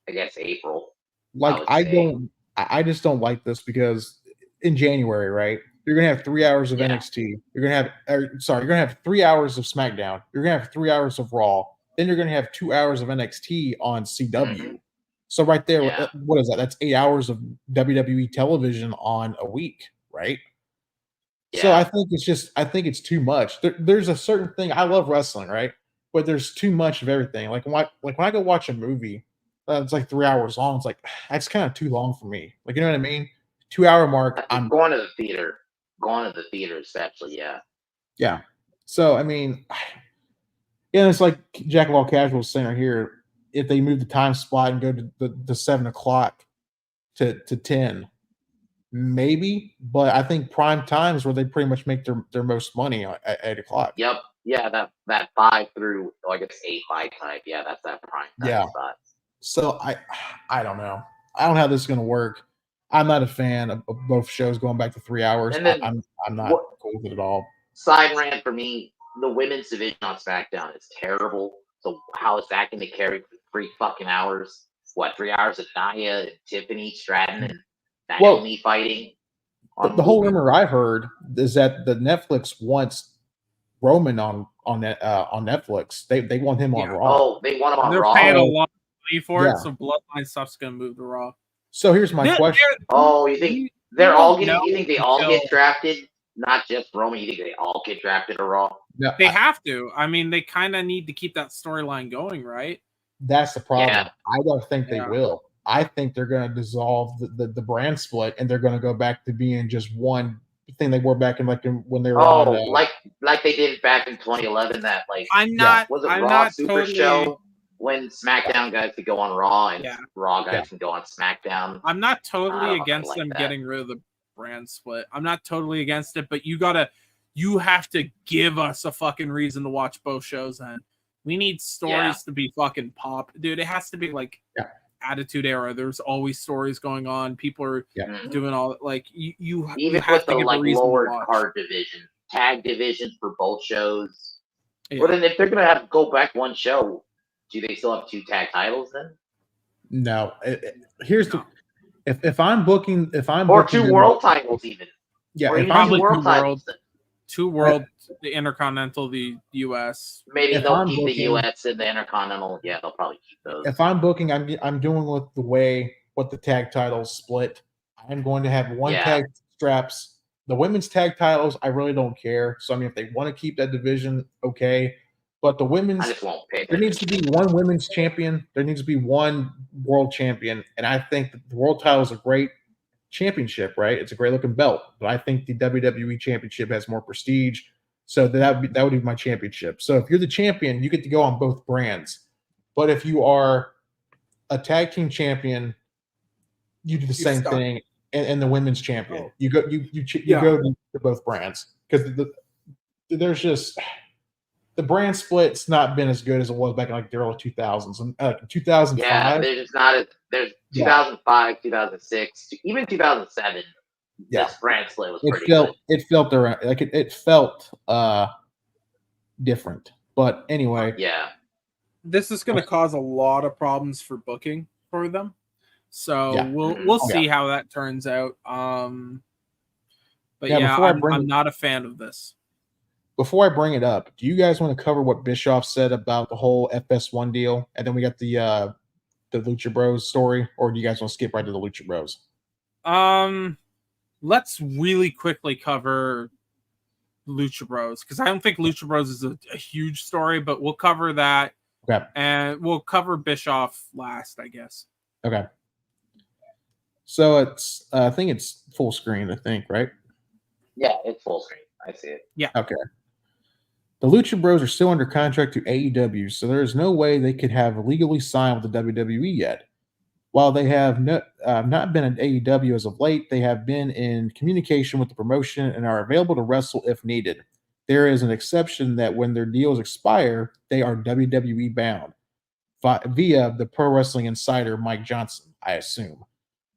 I guess, April. Like I just don't like this because in January, right? You're gonna have 3 hours of NXT. You're gonna have 3 hours of SmackDown. You're gonna have 3 hours of Raw. Then you're gonna have 2 hours of NXT on CW. Mm-hmm. So right there, what is that? That's 8 hours of WWE television on a week, right? Yeah. So I think it's too much. There's a certain thing. I love wrestling, right? But there's too much of everything. Like when I go watch a movie, it's like 3 hours long. It's like that's kind of too long for me. Like you know what I mean? 2 hour mark. I'm going to the theater. Going to the theater, especially, yeah. Yeah. So I mean, it's like Jack of all casuals saying right here. If they move the time spot and go to the 7 o'clock to 10. Maybe, but I think prime time is where they pretty much make their most money at 8 o'clock. Yep. Yeah, that 5 through, I guess 8 5 type. Yeah, that's that prime time spot. So I don't know. I don't know how this is going to work. I'm not a fan of both shows going back to 3 hours. And then, I'm not cool with it at all. Side rant for me: the women's division on SmackDown is terrible. So how is that going to carry for 3 fucking hours? What, 3 hours of Nia and Tiffany Stratton and Naomi fighting? The whole rumor I've heard is that the Netflix wants Roman on Netflix. They want him on Raw. Oh, they want him on Raw. They're paying a lot of money for it, so Bloodline stuff's gonna move to Raw. So here's my question. You think they're all getting? You think they all get drafted? Not just Roman. You think they all get drafted to Raw? No, they have to. I mean, they kind of need to keep that storyline going, right? That's the problem. Yeah. I don't think they will. I think they're going to dissolve the brand split, and they're going to go back to being just one thing they were back in when they were on. Like they did back in 2011. That was it I'm Raw not Super totally, Show when SmackDown guys could go on Raw and Raw guys can go on SmackDown. I'm not totally against them getting rid of the brand split. I'm not totally against it, but you have to give us a fucking reason to watch both shows. Then we need stories to be fucking pop, dude. It has to be like. Attitude Era. There's always stories going on. People are doing all like you even have with to the give like a reason lower to watch. card division, tag divisions for both shows. Well, then if they're gonna have to go back one show, do they still have 2 tag titles then? No. If I'm booking, or 2 world titles even. Yeah, or if probably I'm 2 world, the Intercontinental, the US. Maybe they'll keep the US and the Intercontinental. Yeah, they'll probably keep those. If I'm booking, I'm doing with the way what the tag titles split. I'm going to have one tag straps. The women's tag titles, I really don't care. So I mean, if they want to keep that division, okay. But the women's, I just won't pay. There needs to be one women's champion. There needs to be one world champion, and I think that the world title is a great championship, right? It's a great looking belt, but I think the WWE championship has more prestige. So that would be my championship. So if you're the champion, you get to go on both brands. But if you are a tag team champion, you do the same thing, and the women's champion, you go to both brands because there's just the brand split's not been as good as it was back in like the early 2000s and 2005. Yeah, they're just not. There's 2005, 2006, even 2007. Yeah, this brand split was it pretty felt good. it felt around like it felt different. But anyway, Yeah, this is going to cause a lot of problems for booking for them. So Yeah. we'll see how that turns out. But Yeah, I'm not a fan of this. Before I bring it up, do you guys want to cover what Bischoff said about the whole FS1 deal, and then we got the Lucha Bros story, or do you guys want to skip right to the Lucha Bros? Let's really quickly cover Lucha Bros, because I don't think Lucha Bros is a huge story, but we'll cover that. Okay. And we'll cover Bischoff last, I guess. Okay. So it's I think it's full screen, I think, right? yeah, it's full screen. I see it. Yeah. Okay. The Lucha Bros are still under contract to AEW, so there is no way they could have legally signed with the WWE yet. While they have not been at AEW as of late, they have been in communication with the promotion and are available to wrestle if needed. There is an exception that when their deals expire, they are WWE bound via the Pro Wrestling Insider Mike Johnson, I assume.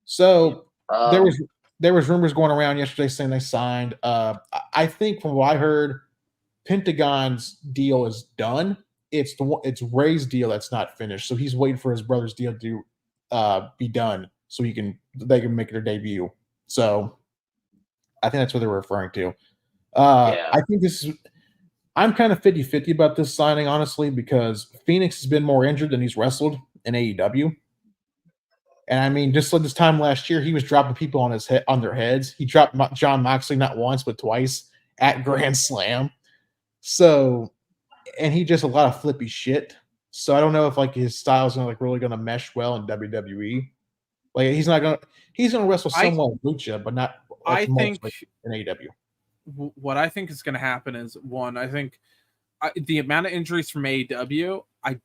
So there was rumors going around yesterday saying they signed. I think from what I heard, Pentagon's deal is done. It's Ray's deal that's not finished. So he's waiting for his brother's deal to be done so they can make their debut. So I think that's what they were referring to. I think I'm kind of 50-50 about this signing, honestly, because Phoenix has been more injured than he's wrestled in AEW. And I mean, just like this time last year, he was dropping people on their heads. He dropped John Moxley not once but twice at Grand Slam. So, and he just a lot of flippy shit. So I don't know if like his style is really gonna mesh well in WWE. Like he's gonna wrestle somewhat Lucha, but not. I think in AEW. What I think is going to happen is I think the amount of injuries from AEW. I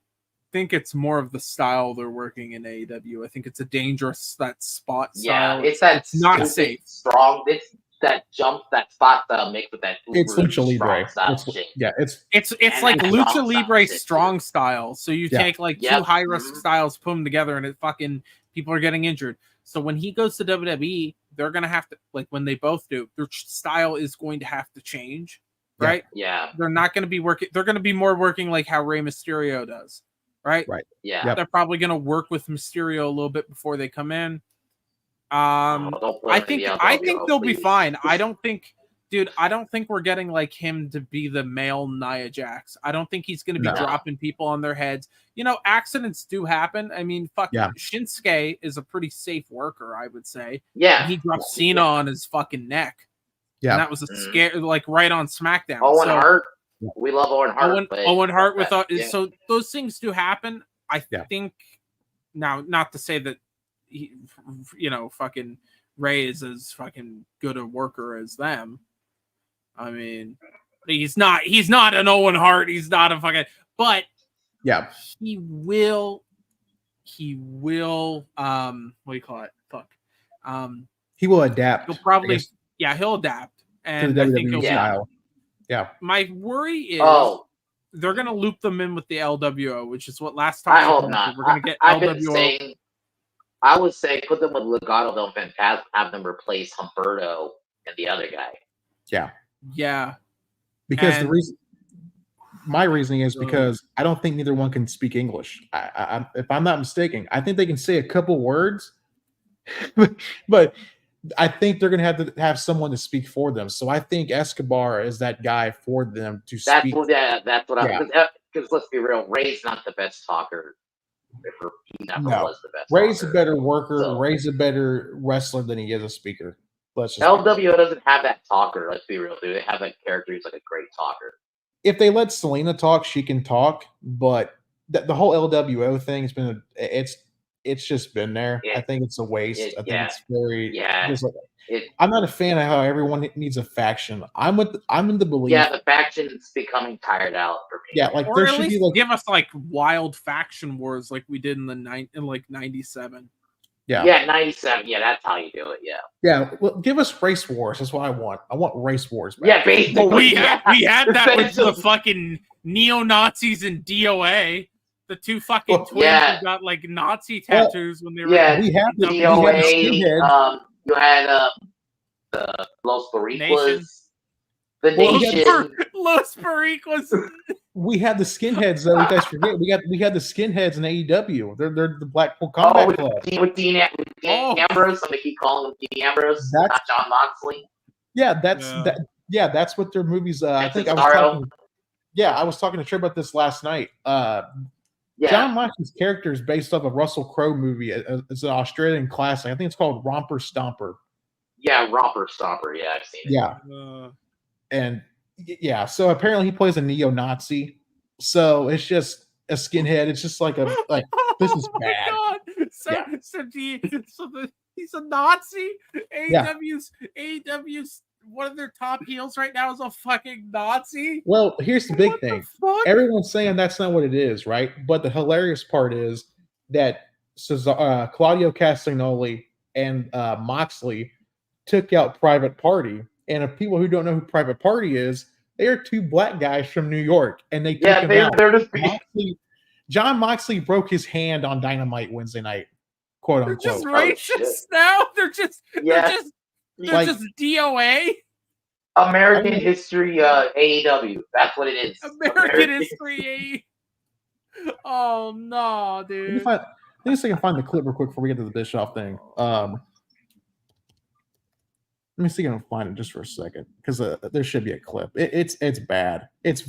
think it's more of the style they're working in AEW. I think it's a dangerous spot style. Yeah, it's not safe. Strong. It's that jump, that spot style mixed with that. It's Lucha Libre. It's like Lucha Libre strong style. So you take like two high risk styles, put them together, and people are getting injured. So when he goes to WWE, they're gonna have to, like when they both do, their style is going to have to change, right? Yeah. They're not going to be working. They're going to be more working like how Rey Mysterio does, right? Right. Yeah. They're probably going to work with Mysterio a little bit before they come in. I think they'll be fine. I don't think we're getting like him to be the male Nia Jax. I don't think he's going to be dropping people on their heads. You know, accidents do happen. I mean, Shinsuke is a pretty safe worker, I would say. Yeah. And he dropped Cena on his fucking neck. Yeah. And that was a scare, like right on SmackDown. Owen Hart. We love Owen Hart. Owen Hart with so those things do happen. I think now, not to say that fucking Ray is as fucking good a worker as them. I mean, he's not an Owen Hart. He's not a fucking, but he will, what do you call it? He will adapt. He'll probably, he'll adapt. And to the I think WWE style. Yeah. My worry is they're going to loop them in with the LWO, which is what last time. I hope not. We're going to get LWO. I would say put them with Legado del Fantasma, have them replace Humberto and the other guy. Yeah. Yeah. Because my reasoning is because I don't think neither one can speak English. If I'm not mistaken, I think they can say a couple words, but I think they're going to have someone to speak for them. So I think Escobar is that guy for them to speak. That's what I'm. Because let's be real, Ray's not the best talker. He never was the best. Ray's a better worker. So, Ray's a better wrestler than he is a speaker. LWO doesn't have that talker. Let's be real, dude. They have that character who's like a great talker. If they let Selena talk, she can talk. But the whole LWO thing has been it's just been there. I think it's a waste. I think it's very I'm not a fan of how everyone needs a faction. I'm in the belief. Yeah, the faction's becoming tired out for me. Yeah, like or there at should least be like give us like wild faction wars like we did in 97. Yeah. Yeah, 97. Yeah, that's how you do it. Yeah. Yeah. Well, give us Race Wars. That's what I want. I want Race Wars back. Yeah, basically. Well, we had that with the Essentially. fucking neo-Nazis and DOA. The two fucking twins who got like Nazi tattoos when they were. Yeah, we have the DOA. You had the Los Boricuas. The Nation. Los Boricuas. We had the skinheads though. You guys forget we had the skinheads in AEW. They're the Blackpool Combat Club. With Dean Ambrose. I'm gonna keep calling him Dean Ambrose, not John Moxley. Yeah, that's what their movies. I think I was talking. Yeah, I was talking to Trey about this last night. John Moxley's character is based off a Russell Crowe movie. It's an Australian classic. I think it's called Romper Stomper. Yeah, Romper Stomper. Yeah, I've seen it. Yeah, and yeah, so apparently he plays a neo-Nazi. So it's just a skinhead. It's just like this is bad. God. So he's a Nazi. AEW's one of their top heels right now is a fucking Nazi. Well, here's the big thing. Everyone's saying that's not what it is, right? But the hilarious part is that Claudio Castagnoli and Moxley took out Private Party. And if people who don't know who Private Party is, they are two black guys from New York, and they took him out. They're just John Moxley broke his hand on Dynamite Wednesday night, quote unquote. They're just racist now. They're just DOA. American History AEW. That's what it is. American History AEW. Oh no, dude. Let me see if I can find the clip real quick before we get to the Bischoff thing. Let me see if I can find it just for a second, because there should be a clip. It's bad. It's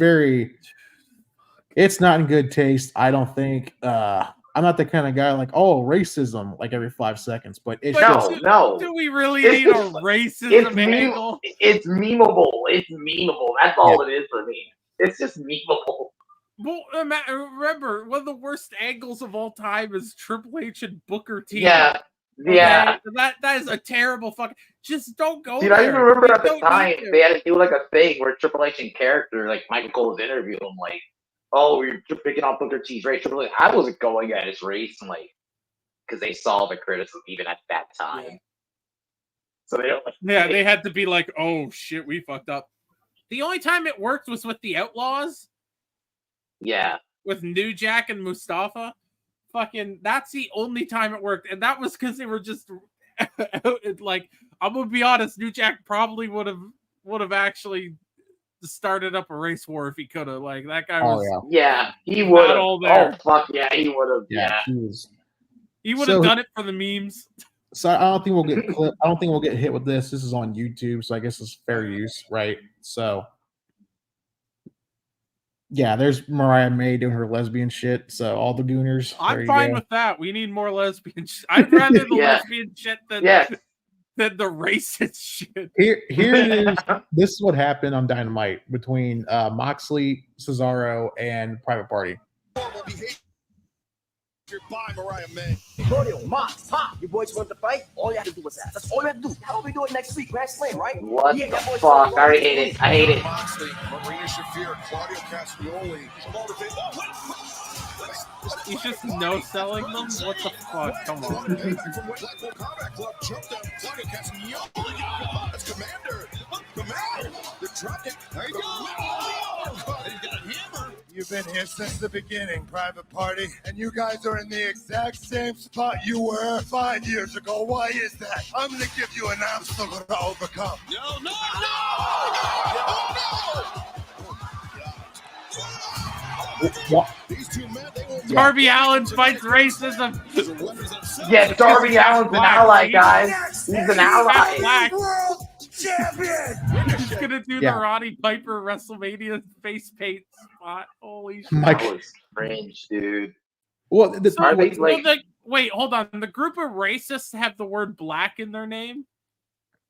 not in good taste. I don't think. I'm not the kind of guy like, racism like every 5 seconds, but it's no. Do we really need a racism angle? It's memeable. It's memeable. That's all it is for me. It's just memeable. Well, remember, one of the worst angles of all time is Triple H and Booker T. Yeah. Yeah, that is a terrible fucking. Just don't go. Dude, I even remember at the time they had to do like a thing where Triple H in character, like Michael Cole's interview, him like, "Oh, you're picking on Booker T's race." Triple H, I wasn't going at his race, and like, because they saw the criticism even at that time. Yeah. So they had to be like, "Oh shit, we fucked up." The only time it worked was with the Outlaws. Yeah, with New Jack and Mustafa. Fucking, that's the only time it worked, and that was because they were just like, I'm gonna be honest, New Jack probably would have actually started up a race war if he could have. Like that guy was. He would have. Oh fuck yeah, he would have. Yeah, he would have done it for the memes. So I don't think we'll get clip. I don't think we'll get hit with this. This is on YouTube, so I guess it's fair use, right? So. Yeah, there's Mariah May doing her lesbian shit. So all the gooners. I'm fine with that. We need more lesbian shit. I'd rather the lesbian shit than the racist shit. Here it is. This is what happened on Dynamite between Moxley, Cesaro, and Private Party. By Mariah May. Claudio, Mox, Pop, your boys want to fight? All you have to do is ask. That's all you have to do. How about we do it next week? Grand Slam, right? What the fuck? I hate it. I hate it. Moxley, Marina Shafir, Claudio Castagnoli. He's just no-selling them? What the fuck? Come on. That's Commander. The drop kick. There you go. He's got a hammer. You've been here since the beginning, Private Party, and you guys are in the exact same spot you were 5 years ago. Why is that? I'm going to give you an obstacle to overcome. No! Darby Allin fights racism. Yeah, Darby Allin's an ally, guys. He's an ally. World champion. He's gonna do the Roddy Piper WrestleMania face paint spot. Holy shit! That was cringe, dude. Well, wait, hold on. The group of racists have the word black in their name.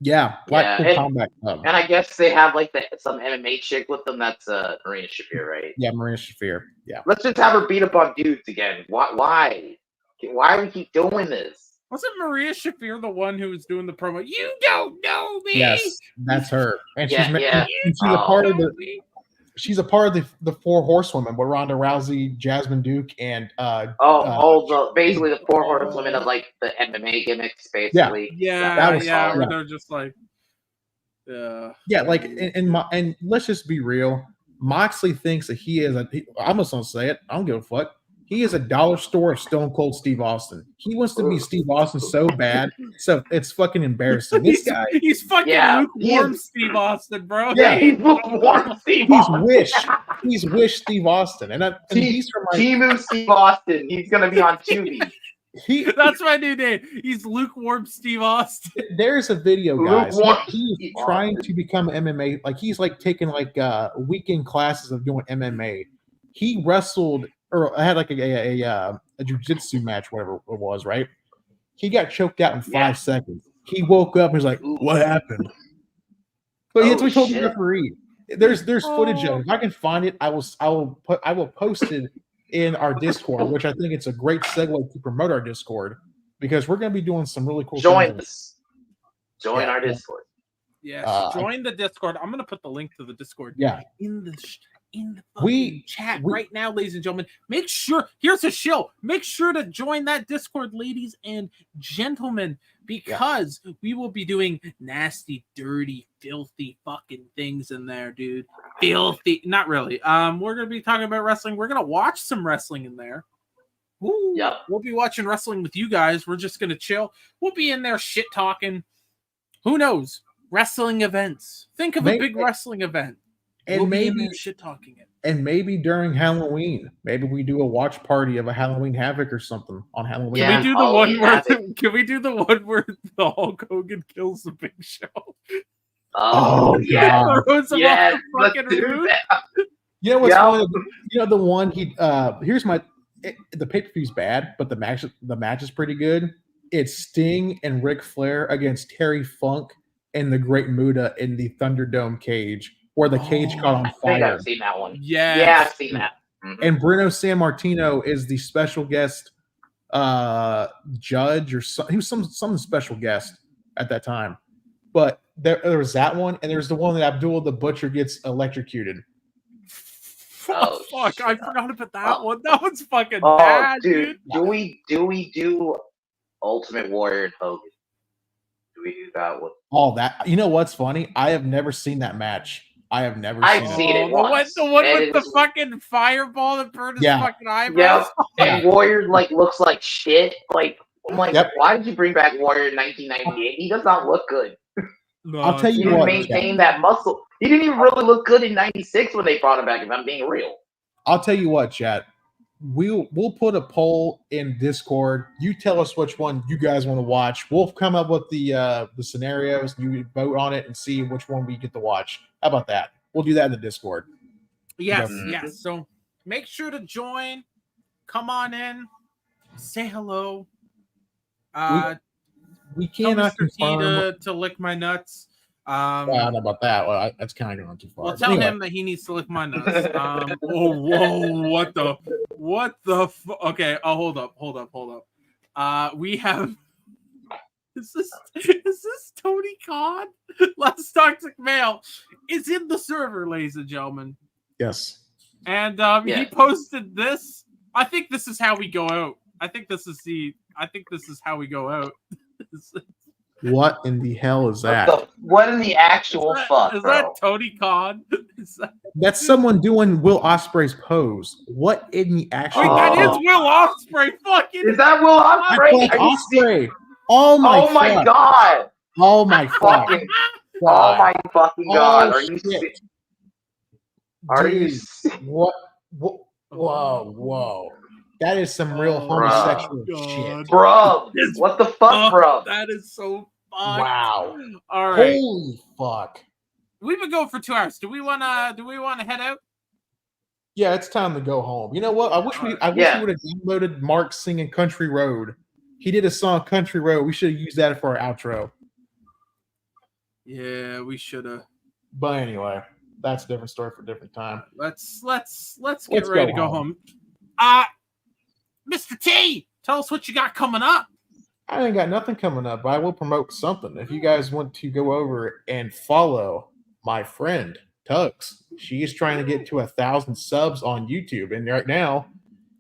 Yeah, Blackpool Combat Club. And I guess they have like some MMA chick with them. That's Marina Shafir, right? Yeah, Marina Shafir. Yeah. Let's just have her beat up on dudes again. Why? Why do we keep doing this? Wasn't Maria Shafir the one who was doing the promo? You don't know me. Yes, that's her. And she's a part of the. she's a part of the Four Horsewomen with Ronda Rousey, Jasmine Duke, and basically the four horsewomen of like the MMA gimmicks, basically. Yeah, where they're just like, like and let's just be real. Moxley thinks that he is I'm just gonna say it. I don't give a fuck. He is a dollar store of Stone Cold Steve Austin. He wants to be Steve Austin so bad, so it's fucking embarrassing. This guy, he's fucking lukewarm Steve Austin, bro. Yeah, he's lukewarm Steve Austin. He's wish Steve Austin, and he's from Timu Steve Austin. He's gonna be on Tubi. That's my new name. He's lukewarm Steve Austin. There's a video, guys. He's trying to become MMA. Like he's like taking like weekend classes of doing MMA. He wrestled or had like a jiu-jitsu match, whatever it was, right? He got choked out in 5 seconds. He woke up and was like, "What happened?" But that's what he told the referee. There's footage of it. If I can find it, I will post it in our Discord, which I think it's a great segue to promote our Discord because we're going to be doing some really cool things. Join our Discord. Yes, join the Discord. I'm going to put the link to the Discord in the fucking chat right now, ladies and gentlemen. Make sure, here's a shill. Make sure to join that Discord, ladies and gentlemen, because we will be doing nasty, dirty, filthy fucking things in there, dude. Filthy. Not really. We're going to be talking about wrestling. We're going to watch some wrestling in there. Ooh, we'll be watching wrestling with you guys. We're just going to chill. We'll be in there shit talking. Who knows? Wrestling events. Think of a big wrestling event. And we'll maybe shit talking it. And maybe during Halloween, maybe we do a watch party of a Halloween Havoc or something on Halloween. Can we do the one where can we do the one where the Hulk Hogan kills the Big Show? Oh yeah. Throws him off the fucking roof. You know what's funny? You know the one here's the pay-per-view's bad, but the match is pretty good. It's Sting and Ric Flair against Terry Funk and the Great Muta in the Thunderdome cage, where the cage caught on fire. I think I've seen that one. Yeah, I've seen that. Mm-hmm. And Bruno Sammartino is the special guest judge, or he was some special guest at that time. But there was that one, and there's the one that Abdullah the Butcher gets electrocuted. Oh fuck! I forgot about that one. That one's fucking bad, dude. Do we do Ultimate Warrior and Hogan? Do we do that one? All that. You know what's funny? I have never seen that match. I've seen it once. The one with the fucking fireball that burned his fucking eyebrows. And Warrior looks like shit. Like I'm like, why did you bring back Warrior in 1998? He does not look good. No, I'll tell you he didn't maintain that muscle. He didn't even really look good in '96 when they brought him back. If I'm being real, I'll tell you what, chat. We'll put a poll in Discord. You tell us which one you guys want to watch. We'll come up with the scenarios. You vote on it and see which one we get to watch. How about that? We'll do that in the Discord. Yes, yes. So make sure to join. Come on in. Say hello. We cannot confirm to lick my nuts. I don't know about that. Well, that's kind of going too far. Well, tell him that he needs to lick my nuts. Whoa! What the? Okay. Oh, hold up. We have. Is this Tony Khan? Let's Toxic Mail is in the server, ladies and gentlemen. Yes. And he posted this. I think this is how we go out. I think this is how we go out. What in the hell is that? What in the actual fuck? Is that Tony Khan? That's someone doing Will Ospreay's pose. What in the actual? Wait, that is Will Ospreay. Fucking is that Will Ospreay? Ospreay. Oh my god. Oh my fucking. Oh my fucking god. Are you shit. Are you? What? Whoa. That is some real homosexual shit. Bro, what the fuck, bro? That is so fucked. Wow. All right. Holy fuck. We've been going for 2 hours. Do we wanna head out? Yeah, it's time to go home. You know what? I wish we would have downloaded Mark singing Country Road. He did a song Country Road. We should have used that for our outro. Yeah, we should have. But anyway, that's a different story for a different time. Let's get ready to go home. Mr. T, tell us what you got coming up. I ain't got nothing coming up, but I will promote something. If you guys want to go over and follow my friend Tugs. She is trying to get to 1,000 subs on YouTube, and right now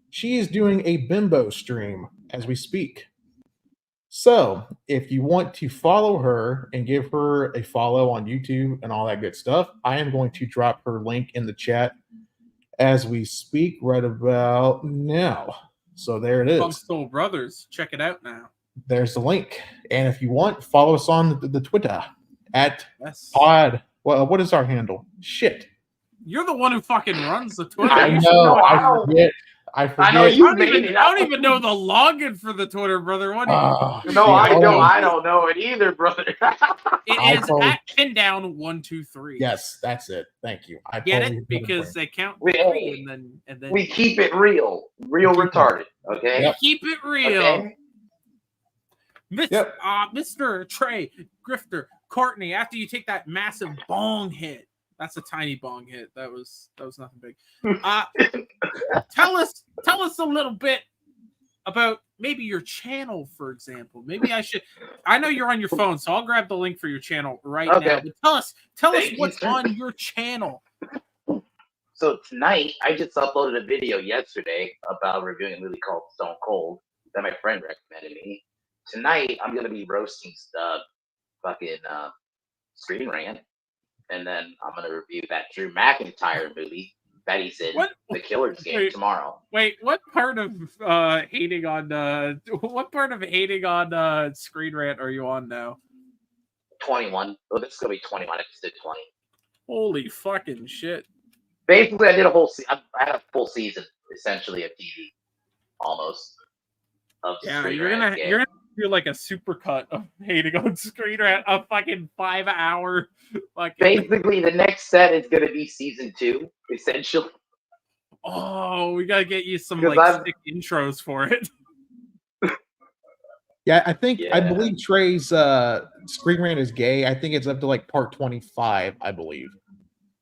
she is doing a bimbo stream as we speak. So if you want to follow her and give her a follow on YouTube and all that good stuff, I am going to drop her link in the chat as we speak right about now. So there it is. Soul Brothers. Check it out now. There's the link. And if you want, follow us on the Twitter at Yes. Pod. Well, what is our handle? Shit. You're the one who fucking runs the Twitter. I know. I forget. I don't even know the login for the Twitter, brother. What? I don't know it either, brother. It is at pindown123. Yes, that's it. Thank you. I get totally it because they count we, and then we keep it real retarded. Okay, yep. Keep it real. Okay? Mr. Trey Grifter Courtney. After you take that massive bong hit. That's a tiny bong hit. That was nothing big. Tell us a little bit about maybe your channel, for example. Maybe I should. I know you're on your phone, so I'll grab the link for your channel right now. But tell us what's on your channel. So tonight, I just uploaded a video yesterday about reviewing a movie called Stone Cold that my friend recommended me. Tonight, I'm gonna be roasting Screen Rant. And then I'm going to review that Drew McIntyre movie that he's in, The Killer's Game, tomorrow. Wait, what part of hating on Screen Rant are you on now? 21. Well, this is going to be 21. I just did 20. Holy fucking shit. Basically, I did a whole I had a full season, essentially, of TV. Almost. You're gonna do like a supercut of hating on Screen Rant, a fucking 5-hour fucking. Basically, the next set is gonna be season 2, essentially. Oh, we gotta get you some sick intros for it. Yeah, I believe Trey's Screen Rant is gay. I think it's up to like part 25, I believe.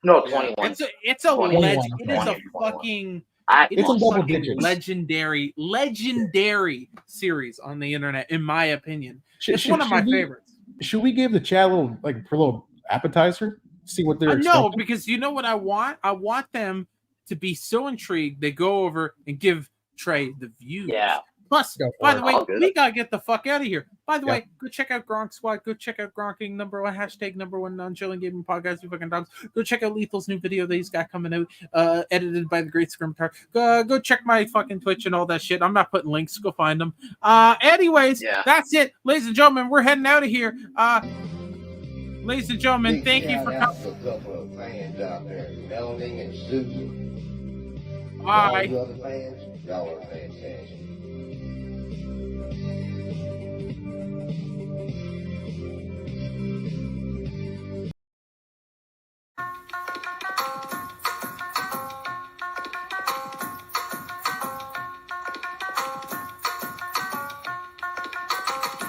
No, 21. It's a legend. It is a fucking. It's a double digits. Legendary series on the internet, in my opinion. It's one of my favorites. Should we give the chat a little appetizer? See what they're no, because you know what I want? I want them to be so intrigued they go over and give Trey the views. Yeah. Plus, by the way, we gotta get the fuck out of here. By the way, go check out Gronk Squad. Go check out Gronking #1 #1 non-chilling gaming podcast. You fucking dogs. Go check out Lethal's new video that he's got coming out, edited by the great Scrimtar. Go check my fucking Twitch and all that shit. I'm not putting links. Go find them. Anyways, that's it, ladies and gentlemen. We're heading out of here. Ladies and gentlemen, thank you for coming. A couple of fans out there, Melanie and Susan. Bye. All the other fans, y'all are fantastic.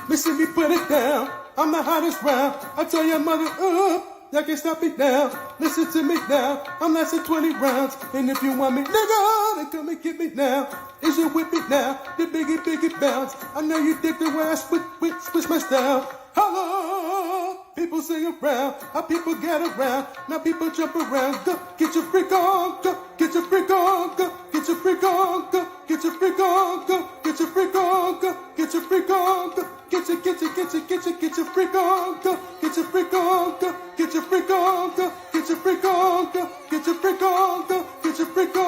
Listen me put it down. I'm the hottest round. I tell your mother up. Y'all can't stop me now. Listen to me now. I'm lasting 20 rounds. And if you want me, nigga, then come and get me now. Is you with me now? The biggie bounce. I know you dig the way I switch my style. Hello, people sing around. How people get around. Now people jump around. Go get your freak on. Go get your freak on. Go get your freak on. Go get your freak on. Go get your freak on. Go get your freak on. Go get your freak on. Go get your freak on. Go get your freak on. Go get your freak on. Go get your freak on. Go get your freak on.